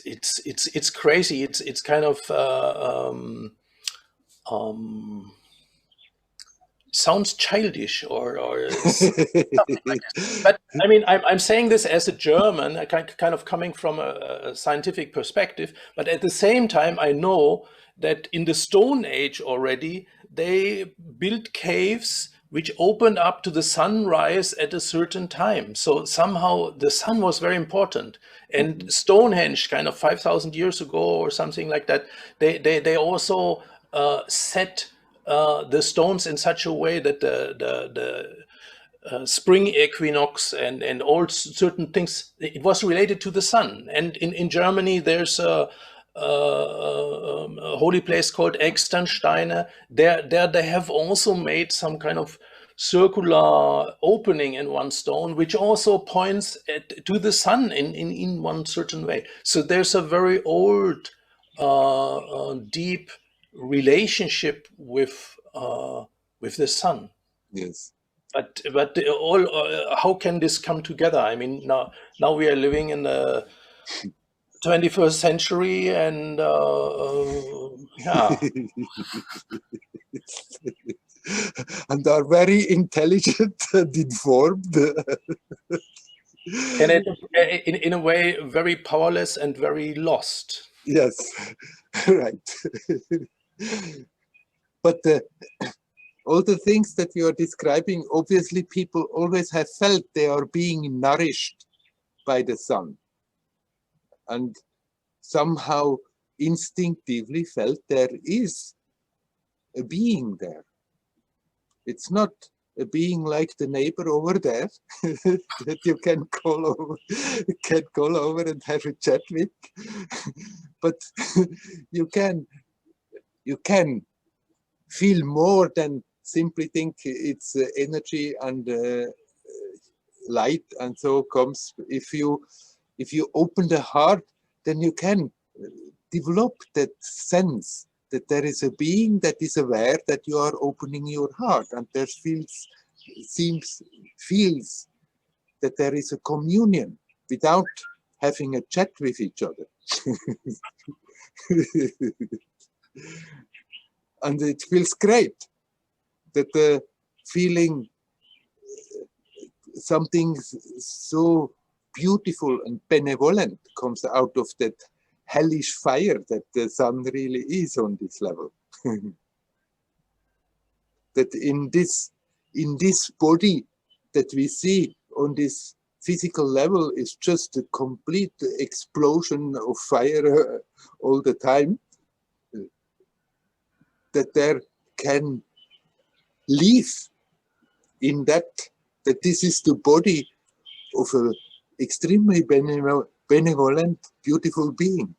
it's crazy. It's kind of sounds childish or something like this. But I mean, I'm saying this as a German, kind of coming from a scientific perspective. But at the same time, I know that in the Stone Age already, they built caves which opened up to the sunrise at a certain time. So somehow the sun was very important. And Stonehenge, kind of 5,000 years ago or something like that, they also set the stones in such a way that the spring equinox and all certain things, it was related to the sun. And in Germany, there's a holy place called Externsteine. There they have also made some kind of circular opening in one stone, which also points to the sun in one certain way. So there's a very old, deep relationship with the sun. Yes. But all how can this come together? I mean, now we are living in the 21st century, and and are very intelligent and informed. And in a way, very powerless and very lost. Yes, right. But all the things that you are describing, obviously people always have felt they are being nourished by the sun. And somehow instinctively felt there is a being there. It's not a being like the neighbor over there that you can call over and have a chat with, but you can feel more than simply think it's energy and light, and so comes. If you open the heart, then you can develop that sense that there is a being that is aware that you are opening your heart, and there feels that there is a communion without having a chat with each other. And it feels great that the feeling something so beautiful and benevolent comes out of that hellish fire that the sun really is on this level. That in this body that we see on this physical level is just a complete explosion of fire all the time, that there can live in that this is the body of an extremely benevolent, beautiful being.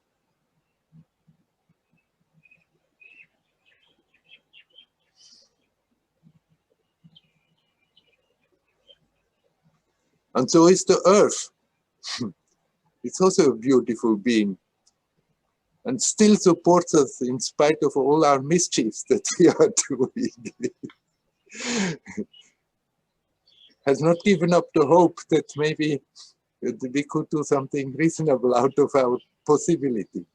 And so is the earth. It's also a beautiful being, and still supports us in spite of all our mischiefs that we are doing. Has not given up the hope that maybe we could do something reasonable out of our possibility.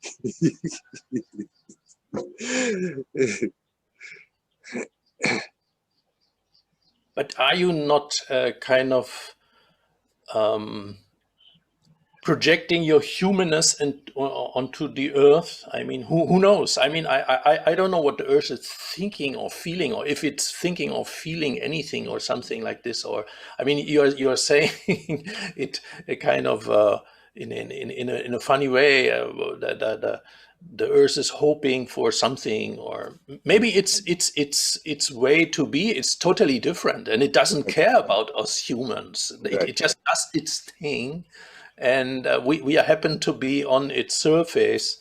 But are you not kind of projecting your humanness onto the earth? I mean, who knows? I mean, I don't know what the earth is thinking or feeling, or if it's thinking or feeling anything or something like this. Or, I mean, you're saying it a kind of in a funny way the earth is hoping for something, or maybe its way to be. It's totally different, and it doesn't care about us humans. It just does its thing. And we happen to be on its surface.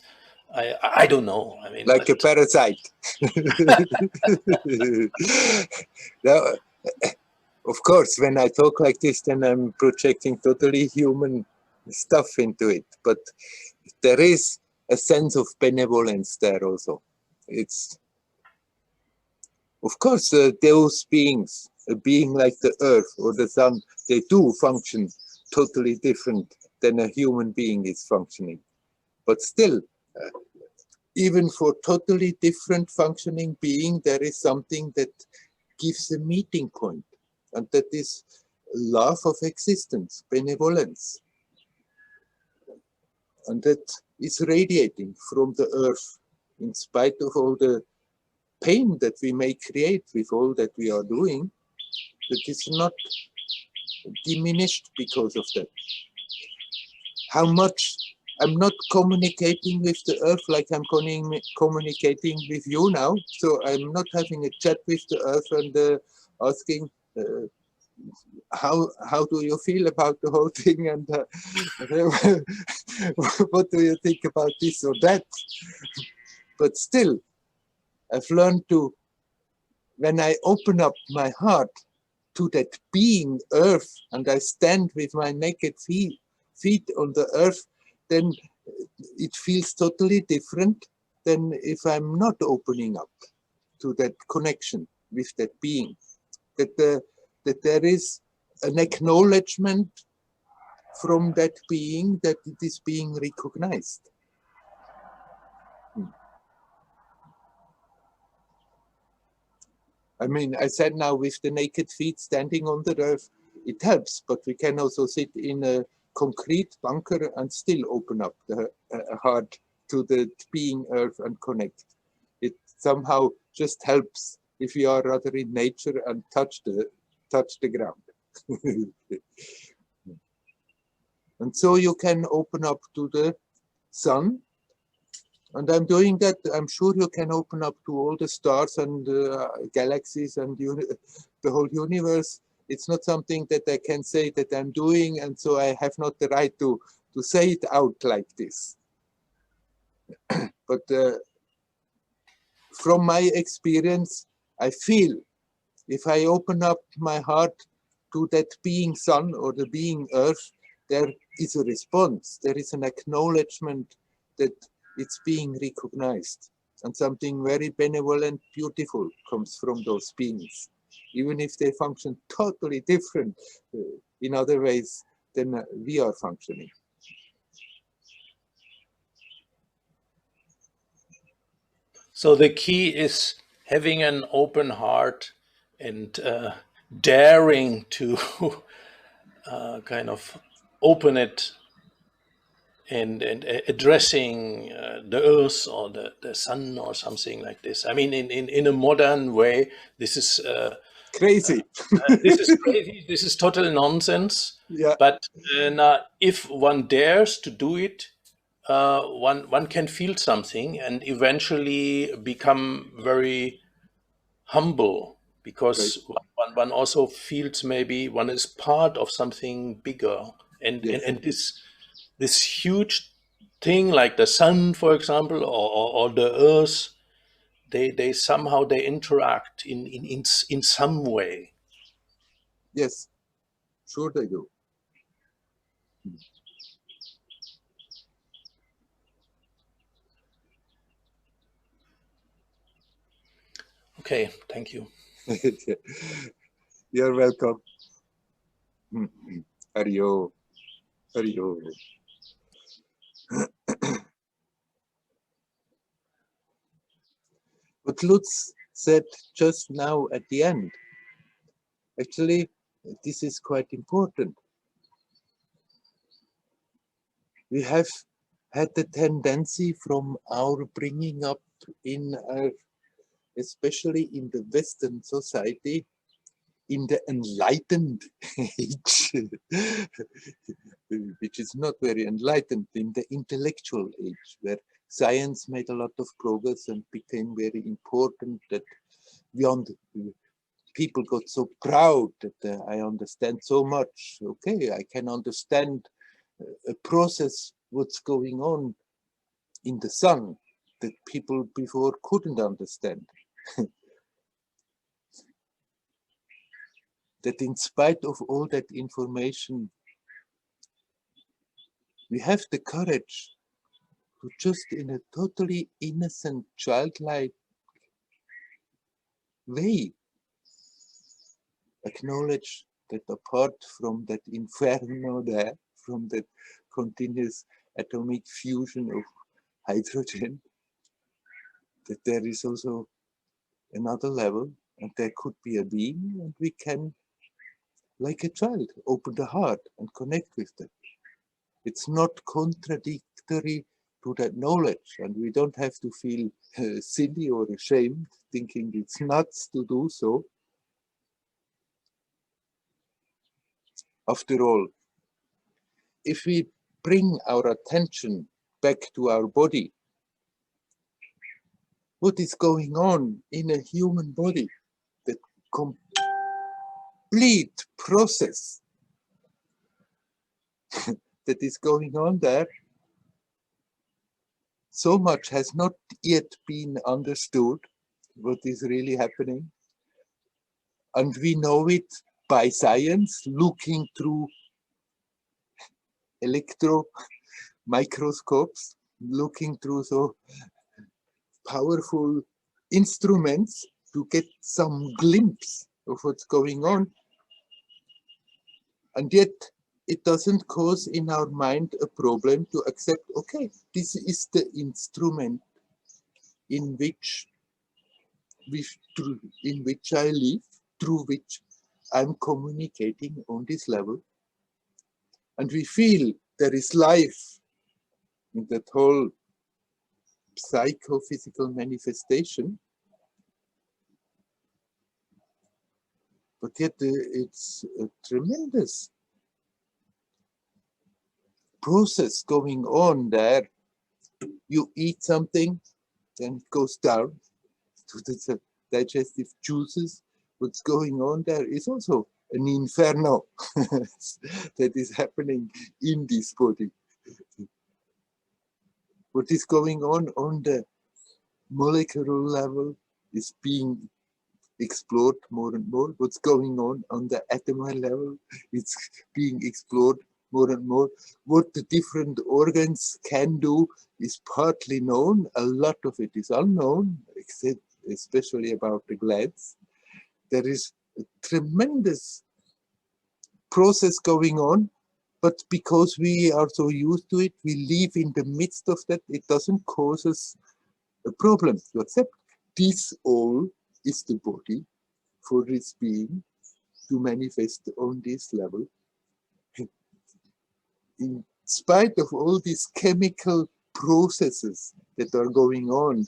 I don't know. I mean, like a parasite. Now, of course, when I talk like this, then I'm projecting totally human stuff into it. But there is a sense of benevolence there also. It's, of course, those beings, a being like the earth or the sun, they do function totally different than a human being is functioning. But still, even for totally different functioning being, there is something that gives a meeting point, and that is love of existence, benevolence. And that is radiating from the earth, in spite of all the pain that we may create with all that we are doing, that is not diminished because of that. How much I'm not communicating with the earth like I'm communicating with you now. So I'm not having a chat with the earth and asking, how do you feel about the whole thing, and what do you think about this or that? But still, I've learned to, when I open up my heart to that being earth, and I stand with my naked feet on the earth, then it feels totally different than if I'm not opening up to that connection with that being. That there is an acknowledgement from that being that it is being recognized. I mean, I said now with the naked feet standing on the earth, it helps, but we can also sit in a concrete bunker and still open up the heart to the being earth and connect. It somehow just helps if you are rather in nature and touch the ground. And so you can open up to the sun. And I'm doing that. I'm sure you can open up to all the stars and galaxies and the whole universe. It's not something that I can say that I'm doing, and so I have not the right to say it out like this. But from my experience, I feel if I open up my heart to that being sun or the being earth, there is a response. There is an acknowledgement that it's being recognized, and something very benevolent, beautiful comes from those beings, even if they function totally different in other ways than we are functioning. So the key is having an open heart and daring to kind of open it and addressing the earth or the sun or something like this. I mean, in a modern way, this is crazy. This is crazy. This is total nonsense. Yeah. But if one dares to do it, one can feel something and eventually become very humble, because one also feels maybe one is part of something bigger, and Yes. and this huge thing like the sun, for example, or the earth, they somehow they interact in some way. Yes, sure they do. Okay, thank you. You're welcome. Hario. Hario. What Lutz said just now at the end, actually, this is quite important. We have had the tendency from our bringing up in our, especially in the Western society, in the enlightened age, which is not very enlightened, in the intellectual age, where science made a lot of progress and became very important, that people got so proud that I understand so much. Okay, I can understand a process, what's going on in the sun that people before couldn't understand. That in spite of all that information, we have the courage to just in a totally innocent, childlike way acknowledge that apart from that inferno there, from that continuous atomic fusion of hydrogen, that there is also another level, and there could be a being, and we can, like a child, open the heart and connect with them. It's not contradictory to that knowledge, and we don't have to feel silly or ashamed, thinking it's nuts to do so. After all, if we bring our attention back to our body, what is going on in a human body, the complete process that is going on there, so much has not yet been understood, what is really happening. And we know it by science, looking through electro microscopes, looking through so powerful instruments to get some glimpse of what's going on. And yet it doesn't cause in our mind a problem to accept, okay, this is the instrument in which I live, through which I'm communicating on this level. And we feel there is life in that whole psychophysical manifestation. But yet it's a tremendous process going on there. You eat something, then it goes down to the digestive juices. What's going on there is also an inferno that is happening in this body. What is going on the molecular level is being explored more and more. What's going on the atomic level, it's being explored more and more. What the different organs can do is partly known. A lot of it is unknown, except especially about the glands. There is a tremendous process going on, but because we are so used to it, we live in the midst of that. It doesn't cause us a problem to accept this all is the body for its being to manifest on this level. In spite of all these chemical processes that are going on,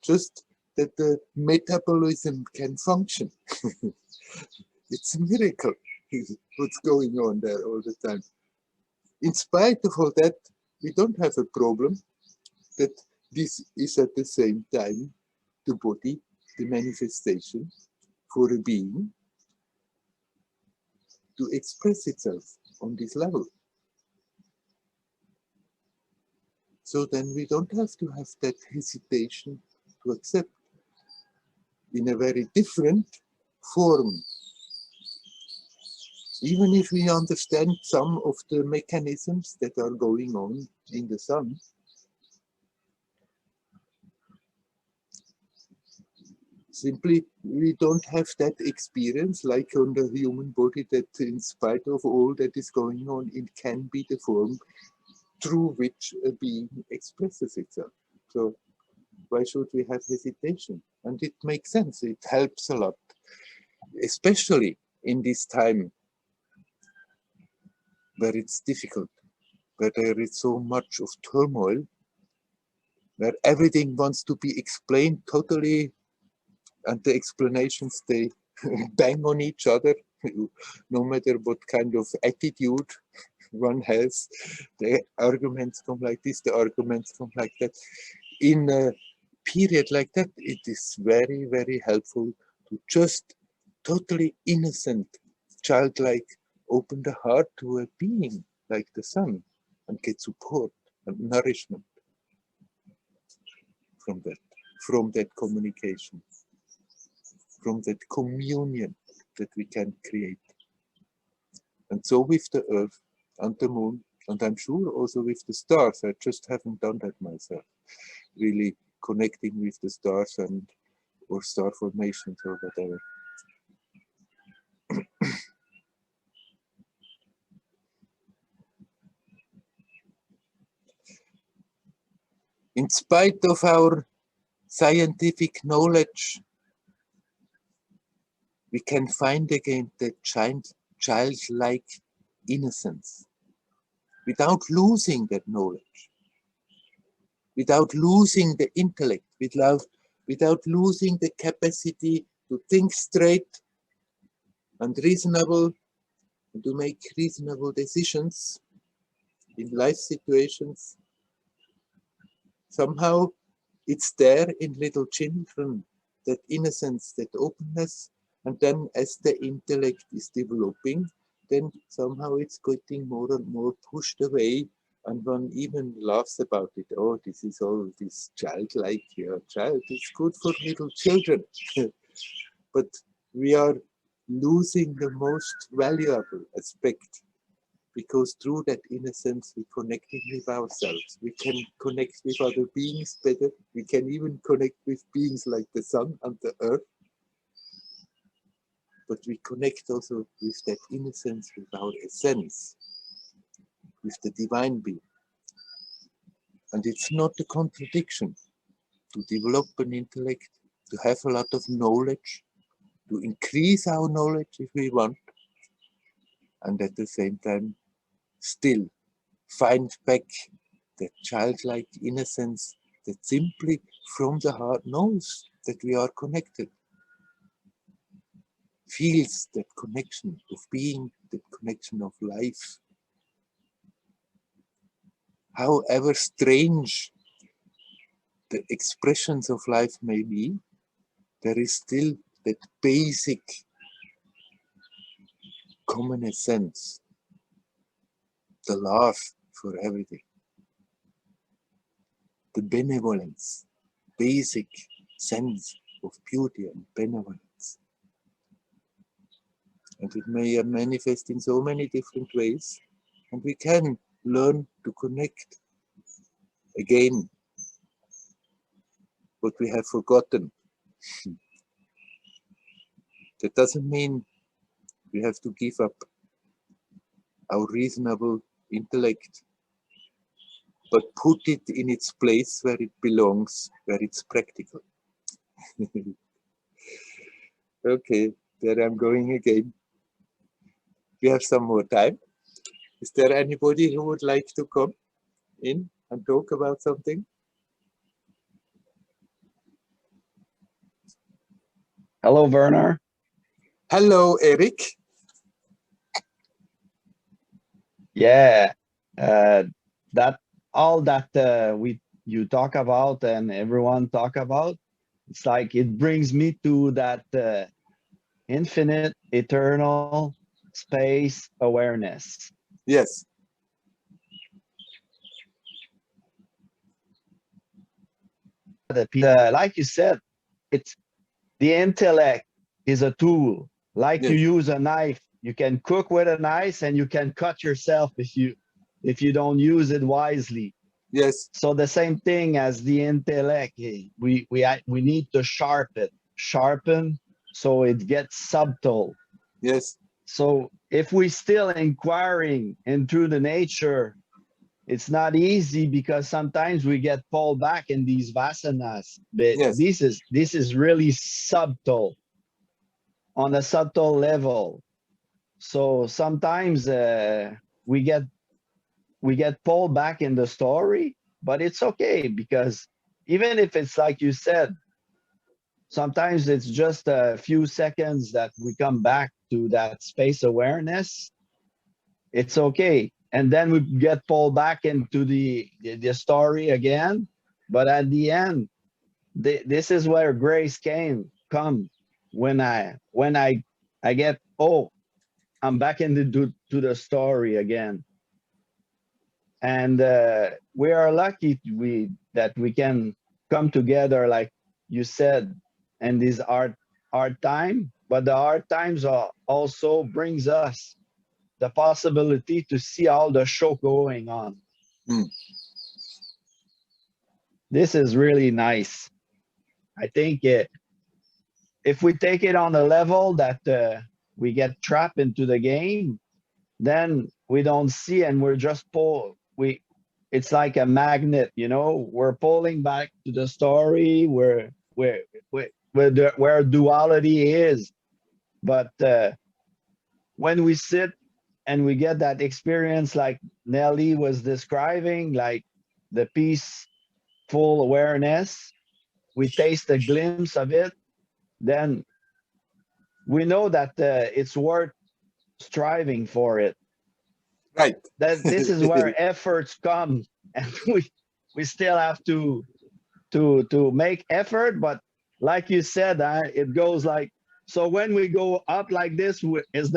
just that the metabolism can function. It's a miracle what's going on there all the time. In spite of all that, we don't have a problem that this is at the same time the body, the manifestation for a being to express itself on this level. So then we don't have to have that hesitation to accept in a very different form. Even if we understand some of the mechanisms that are going on in the sun, simply we don't have that experience like on the human body that in spite of all that is going on, it can be the form through which a being expresses itself. So why should we have hesitation? And it makes sense, it helps a lot, especially in this time where it's difficult, where there is so much of turmoil, where everything wants to be explained totally, and the explanations, they bang on each other, no matter what kind of attitude one has. The arguments come like this, the arguments come like that. In a period like that, it is very, very helpful to just totally innocent, childlike, open the heart to a being like the sun and get support and nourishment from that communication, from that communion that we can create. And so with the earth and the moon, and I'm sure also with the stars, I just haven't done that myself, really connecting with the stars and or star formations or whatever. In spite of our scientific knowledge, we can find again the childlike innocence without losing that knowledge, without losing the intellect, without losing the capacity to think straight and reasonable, and to make reasonable decisions in life situations. Somehow it's there in little children, that innocence, that openness, and then as the intellect is developing, then somehow it's getting more and more pushed away, and one even laughs about it. Oh, this is all this childlike, child, it's good for little children. But we are losing the most valuable aspect, because through that innocence we connecting with ourselves. We can connect with other beings better. We can even connect with beings like the sun and the earth. But we connect also with that innocence, with our essence, with the divine being. And it's not a contradiction to develop an intellect, to have a lot of knowledge, to increase our knowledge if we want, and at the same time still find back that childlike innocence that simply from the heart knows that we are connected. feels that connection of being, that connection of life. However strange the expressions of life may be, there is still that basic common essence, the love for everything, the benevolence, basic sense of beauty and benevolence. And it may manifest in so many different ways, and we can learn to connect again what we have forgotten. That doesn't mean we have to give up our reasonable intellect, but put it in its place where it belongs, where it's practical. Okay, there I'm going again. We have some more time. Is there anybody who would like to come in and talk about something? Hello, Werner. Hello, Eric. Yeah, that all that you talk about and everyone talk about, it's like it brings me to that infinite, eternal space awareness. Yes. Like you said, it's the intellect is a tool. Like Yes. you use a knife, you can cook with a knife and you can cut yourself if you don't use it wisely. Yes. So the same thing as the intellect, we need to sharpen so it gets subtle. Yes. So if we still inquiring into the nature, it's not easy because sometimes we get pulled back in these vasanas. But Yes. this is really subtle, on a subtle level. So sometimes we get pulled back in the story, but it's okay because even if it's like you said, sometimes it's just a few seconds that we come back to that space awareness. It's okay. And then we get pulled back into the story again. But at the end, this is where grace come when I get, oh, I'm back into to the story again. And we are lucky that we can come together, like you said, and these hard time. But the hard times also brings us the possibility to see all the show going on. Mm. This is really nice. I think if we take it on a level that we get trapped into the game, then we don't see and we're just it's like a magnet, you know, we're pulling back to the story where duality is. But when we sit and we get that experience like Nelly was describing, like the peaceful awareness, we taste a glimpse of it, then we know that it's worth striving for it. Right. That this is where efforts come, and we still have to make effort. But like you said, it goes like, so when we go up like this, there's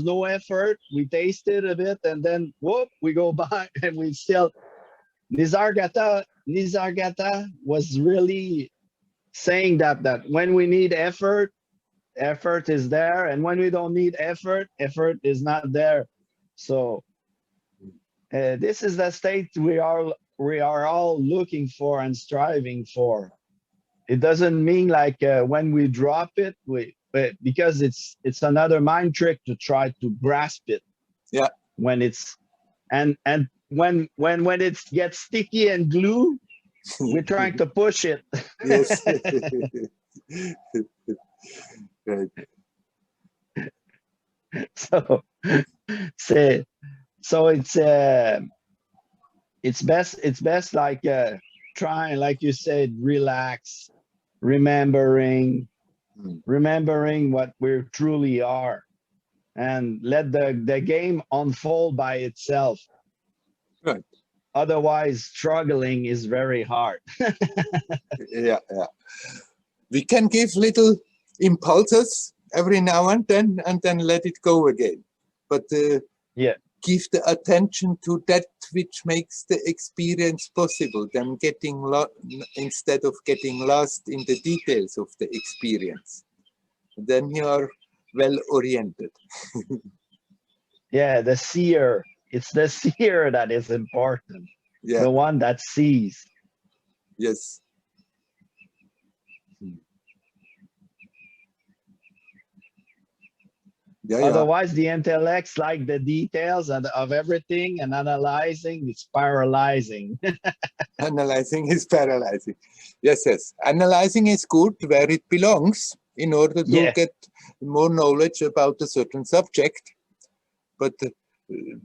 no effort. We taste it a bit, and then whoop, we go back, and we still. Nisargata was really saying that when we need effort is there, and when we don't need effort is not there. So this is the state we are all looking for and striving for. It doesn't mean like when we drop it, because it's another mind trick to try to grasp it. Yeah. When it's and when it gets sticky and glue, we're trying to push it. Yes. Right. So it's best like trying, like you said, relax, remembering, remembering what we truly are, and let the game unfold by itself. Right. Otherwise, struggling is very hard. Yeah. We can give little impulses every now and then let it go again. But Yeah. give the attention to that which makes the experience possible, then instead of getting lost in the details of the experience. Then you are well oriented. Yeah, the seer. It's the seer that is important. Yeah. The one that sees. Yes. Yeah. Otherwise, the intellects like the details of everything, and analyzing is paralyzing. Analyzing is paralyzing. Yes. Analyzing is good where it belongs in order to get more knowledge about a certain subject. But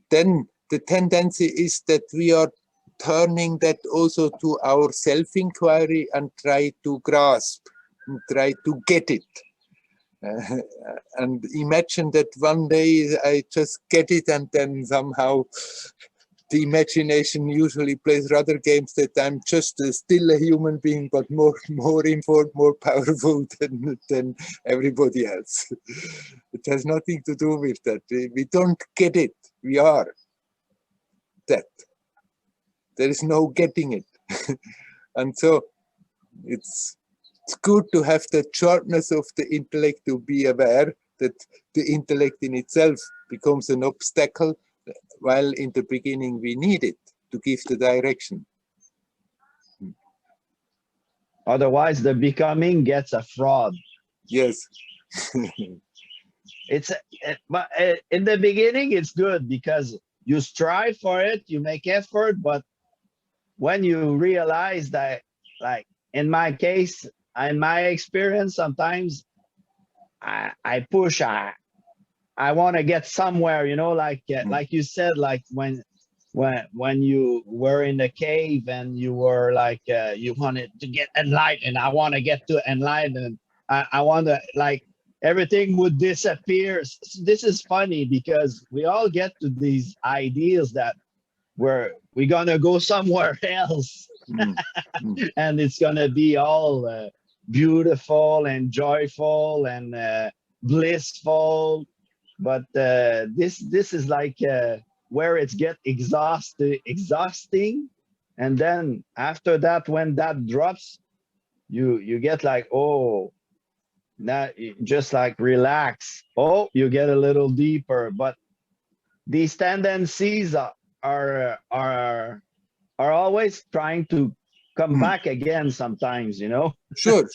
then the tendency is that we are turning that also to our self-inquiry and try to grasp, and try to get it. And imagine that one day I just get it, and then somehow the imagination usually plays rather games that I'm just still a human being, but more informed, more powerful than everybody else. It has nothing to do with that. We don't get it. We are that. There is no getting it. And so it's good to have the sharpness of the intellect to be aware that the intellect in itself becomes an obstacle, while in the beginning we need it to give the direction. Otherwise, the becoming gets a fraud. Yes. But in the beginning, it's good because you strive for it, you make effort, but when you realize that, like in my case, in my experience, sometimes I push, I want to get somewhere, you know, like you said, like when you were in the cave and you were like, you wanted to get enlightened. I want to get to enlightened. I want to, like, everything would disappear. This is funny because we all get to these ideas that we're gonna go somewhere else, and it's gonna be all beautiful and joyful and blissful. But this is like where it's get exhausting, and then after that, when that drops, you get like, oh, now just like relax. Oh, you get a little deeper, but these tendencies are always trying to come back again sometimes, you know. Sure.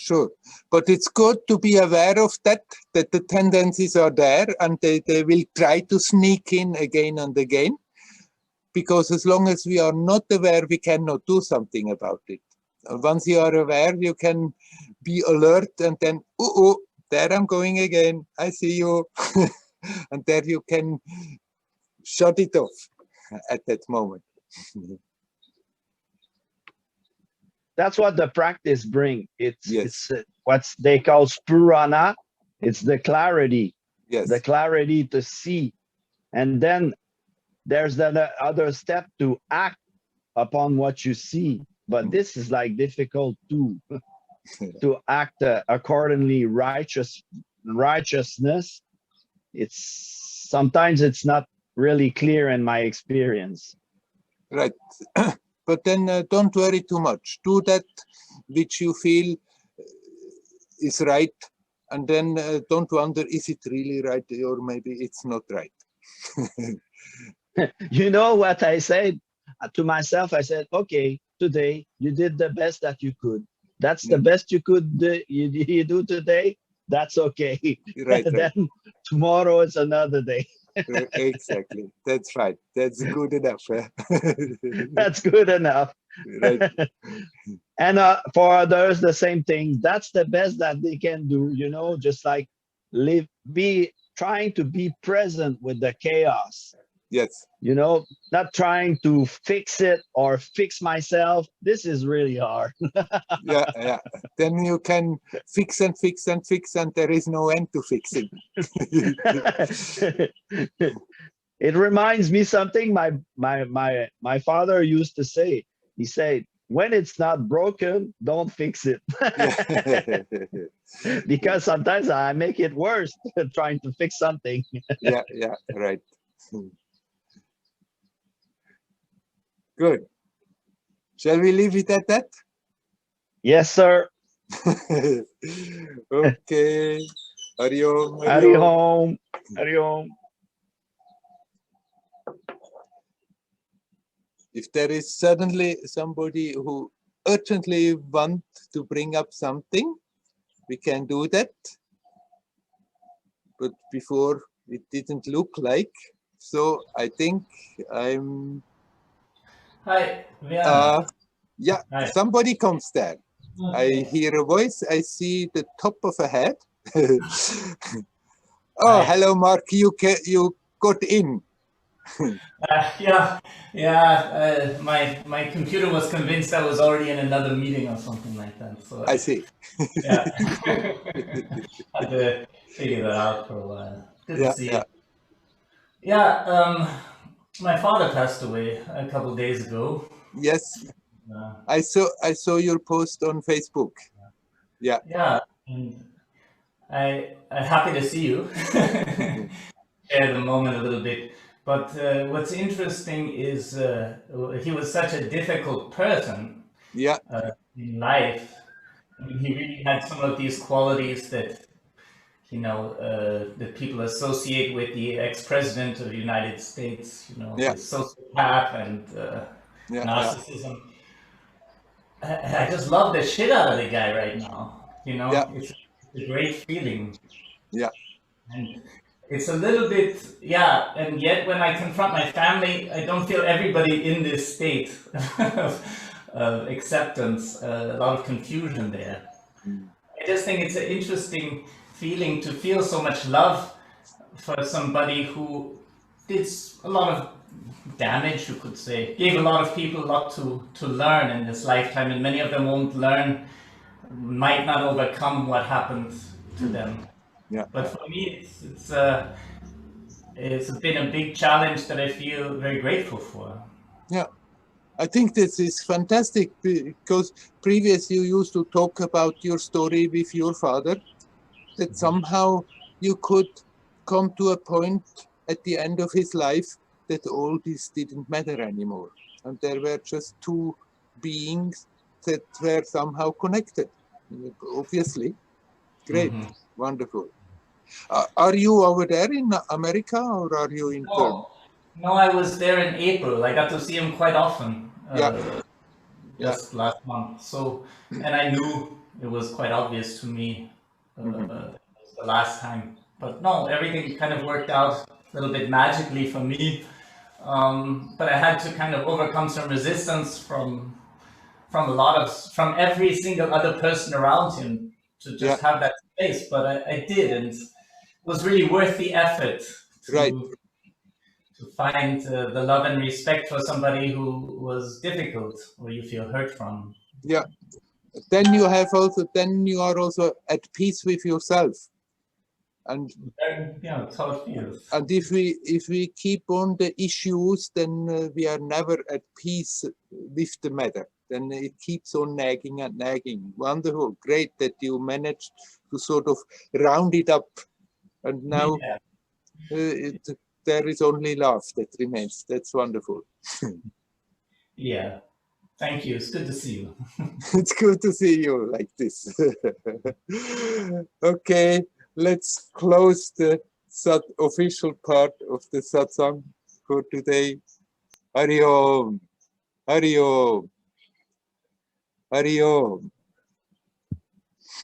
But it's good to be aware of that the tendencies are there, and they will try to sneak in again and again, because as long as we are not aware, we cannot do something about it. Once you are aware, you can be alert, and then, there I'm going again, I see you. And there you can shut it off at that moment. That's what the practice brings. It's what they call spurana. It's the clarity, the clarity to see. And then there's the other step to act upon what you see. But this is like difficult too, to act accordingly. Righteousness, sometimes it's not really clear in my experience. Right. But then don't worry too much. Do that which you feel is right, and then don't wonder, is it really right, or maybe it's not right. You know what I said to myself? I said, okay, today you did the best that you could. That's the best you could do, you do today. That's okay. Right. Then tomorrow is another day. Exactly. That's right. That's good enough. That's good enough. Right. And for others, the same thing. That's the best that they can do, you know, just like trying to be present with the chaos. Yes. You know, not trying to fix it or fix myself. This is really hard. Yeah, yeah. Then you can fix and fix and fix, and there is no end to fixing. It reminds me something my father used to say. He said, when it's not broken, don't fix it. Because sometimes I make it worse trying to fix something. Yeah, yeah, right. Good. Shall we leave it at that? Yes, sir. Okay. Hariom, Hari hariom. Om. Hari Om. If there is suddenly somebody who urgently wants to bring up something, we can do that. But before it didn't look like. So I think I'm. Hi, Werner. Yeah, Hi. somebody comes there. I Okay. hear a voice. I see the top of a head. Oh, Hi. hello, Mark. You got in. Yeah. My computer was convinced I was already in another meeting or something like that. So I see. yeah, had to figure that out for a while. Good to see you. Yeah. My father passed away a couple days ago. Yes. I saw your post on Facebook. Yeah. Yeah, and I'm happy to see you. Share the moment a little bit. But what's interesting is he was such a difficult person Yeah. in life. I mean, he really had some of these qualities that, you know, that people associate with the ex-president of the United States, you know, Yeah. his sociopath and narcissism. I just love the shit out of the guy right now, you know? Yeah. It's a great feeling. Yeah. And it's a little bit, yeah, and yet when I confront my family, I don't feel everybody in this state of acceptance, a lot of confusion there. I just think it's an interesting feeling to feel so much love for somebody who did a lot of damage, you could say, gave a lot of people a lot to learn in this lifetime, and many of them won't learn, might not overcome what happened to them. Yeah. But for me, it's been a big challenge that I feel very grateful for. Yeah. I think this is fantastic because previously you used to talk about your story with your father, that somehow you could come to a point at the end of his life that all this didn't matter anymore. And there were just two beings that were somehow connected. Obviously. Great. Wonderful. Are you over there in America or are you in Bern? No, I was there in April. I got to see him quite often. Just last month. So, and I knew it was quite obvious to me that it was the last time. But no, everything kind of worked out a little bit magically for me. But I had to kind of overcome some resistance from from every single other person around him to just have that space. But I did, and it was really worth the effort to find the love and respect for somebody who was difficult or you feel hurt from. Yeah. Then you have also, then you are also at peace with yourself. And yeah, that's how it feels. And if we keep on the issues, then we are never at peace with the matter. Then it keeps on nagging and nagging. Wonderful, great that you managed to sort of round it up, and now there is only love that remains. That's wonderful. Yeah, thank you. It's good to see you. It's good to see you like this. Okay, let's close the official part of the satsang for today. Hari Om, Hari Om, Hari Om.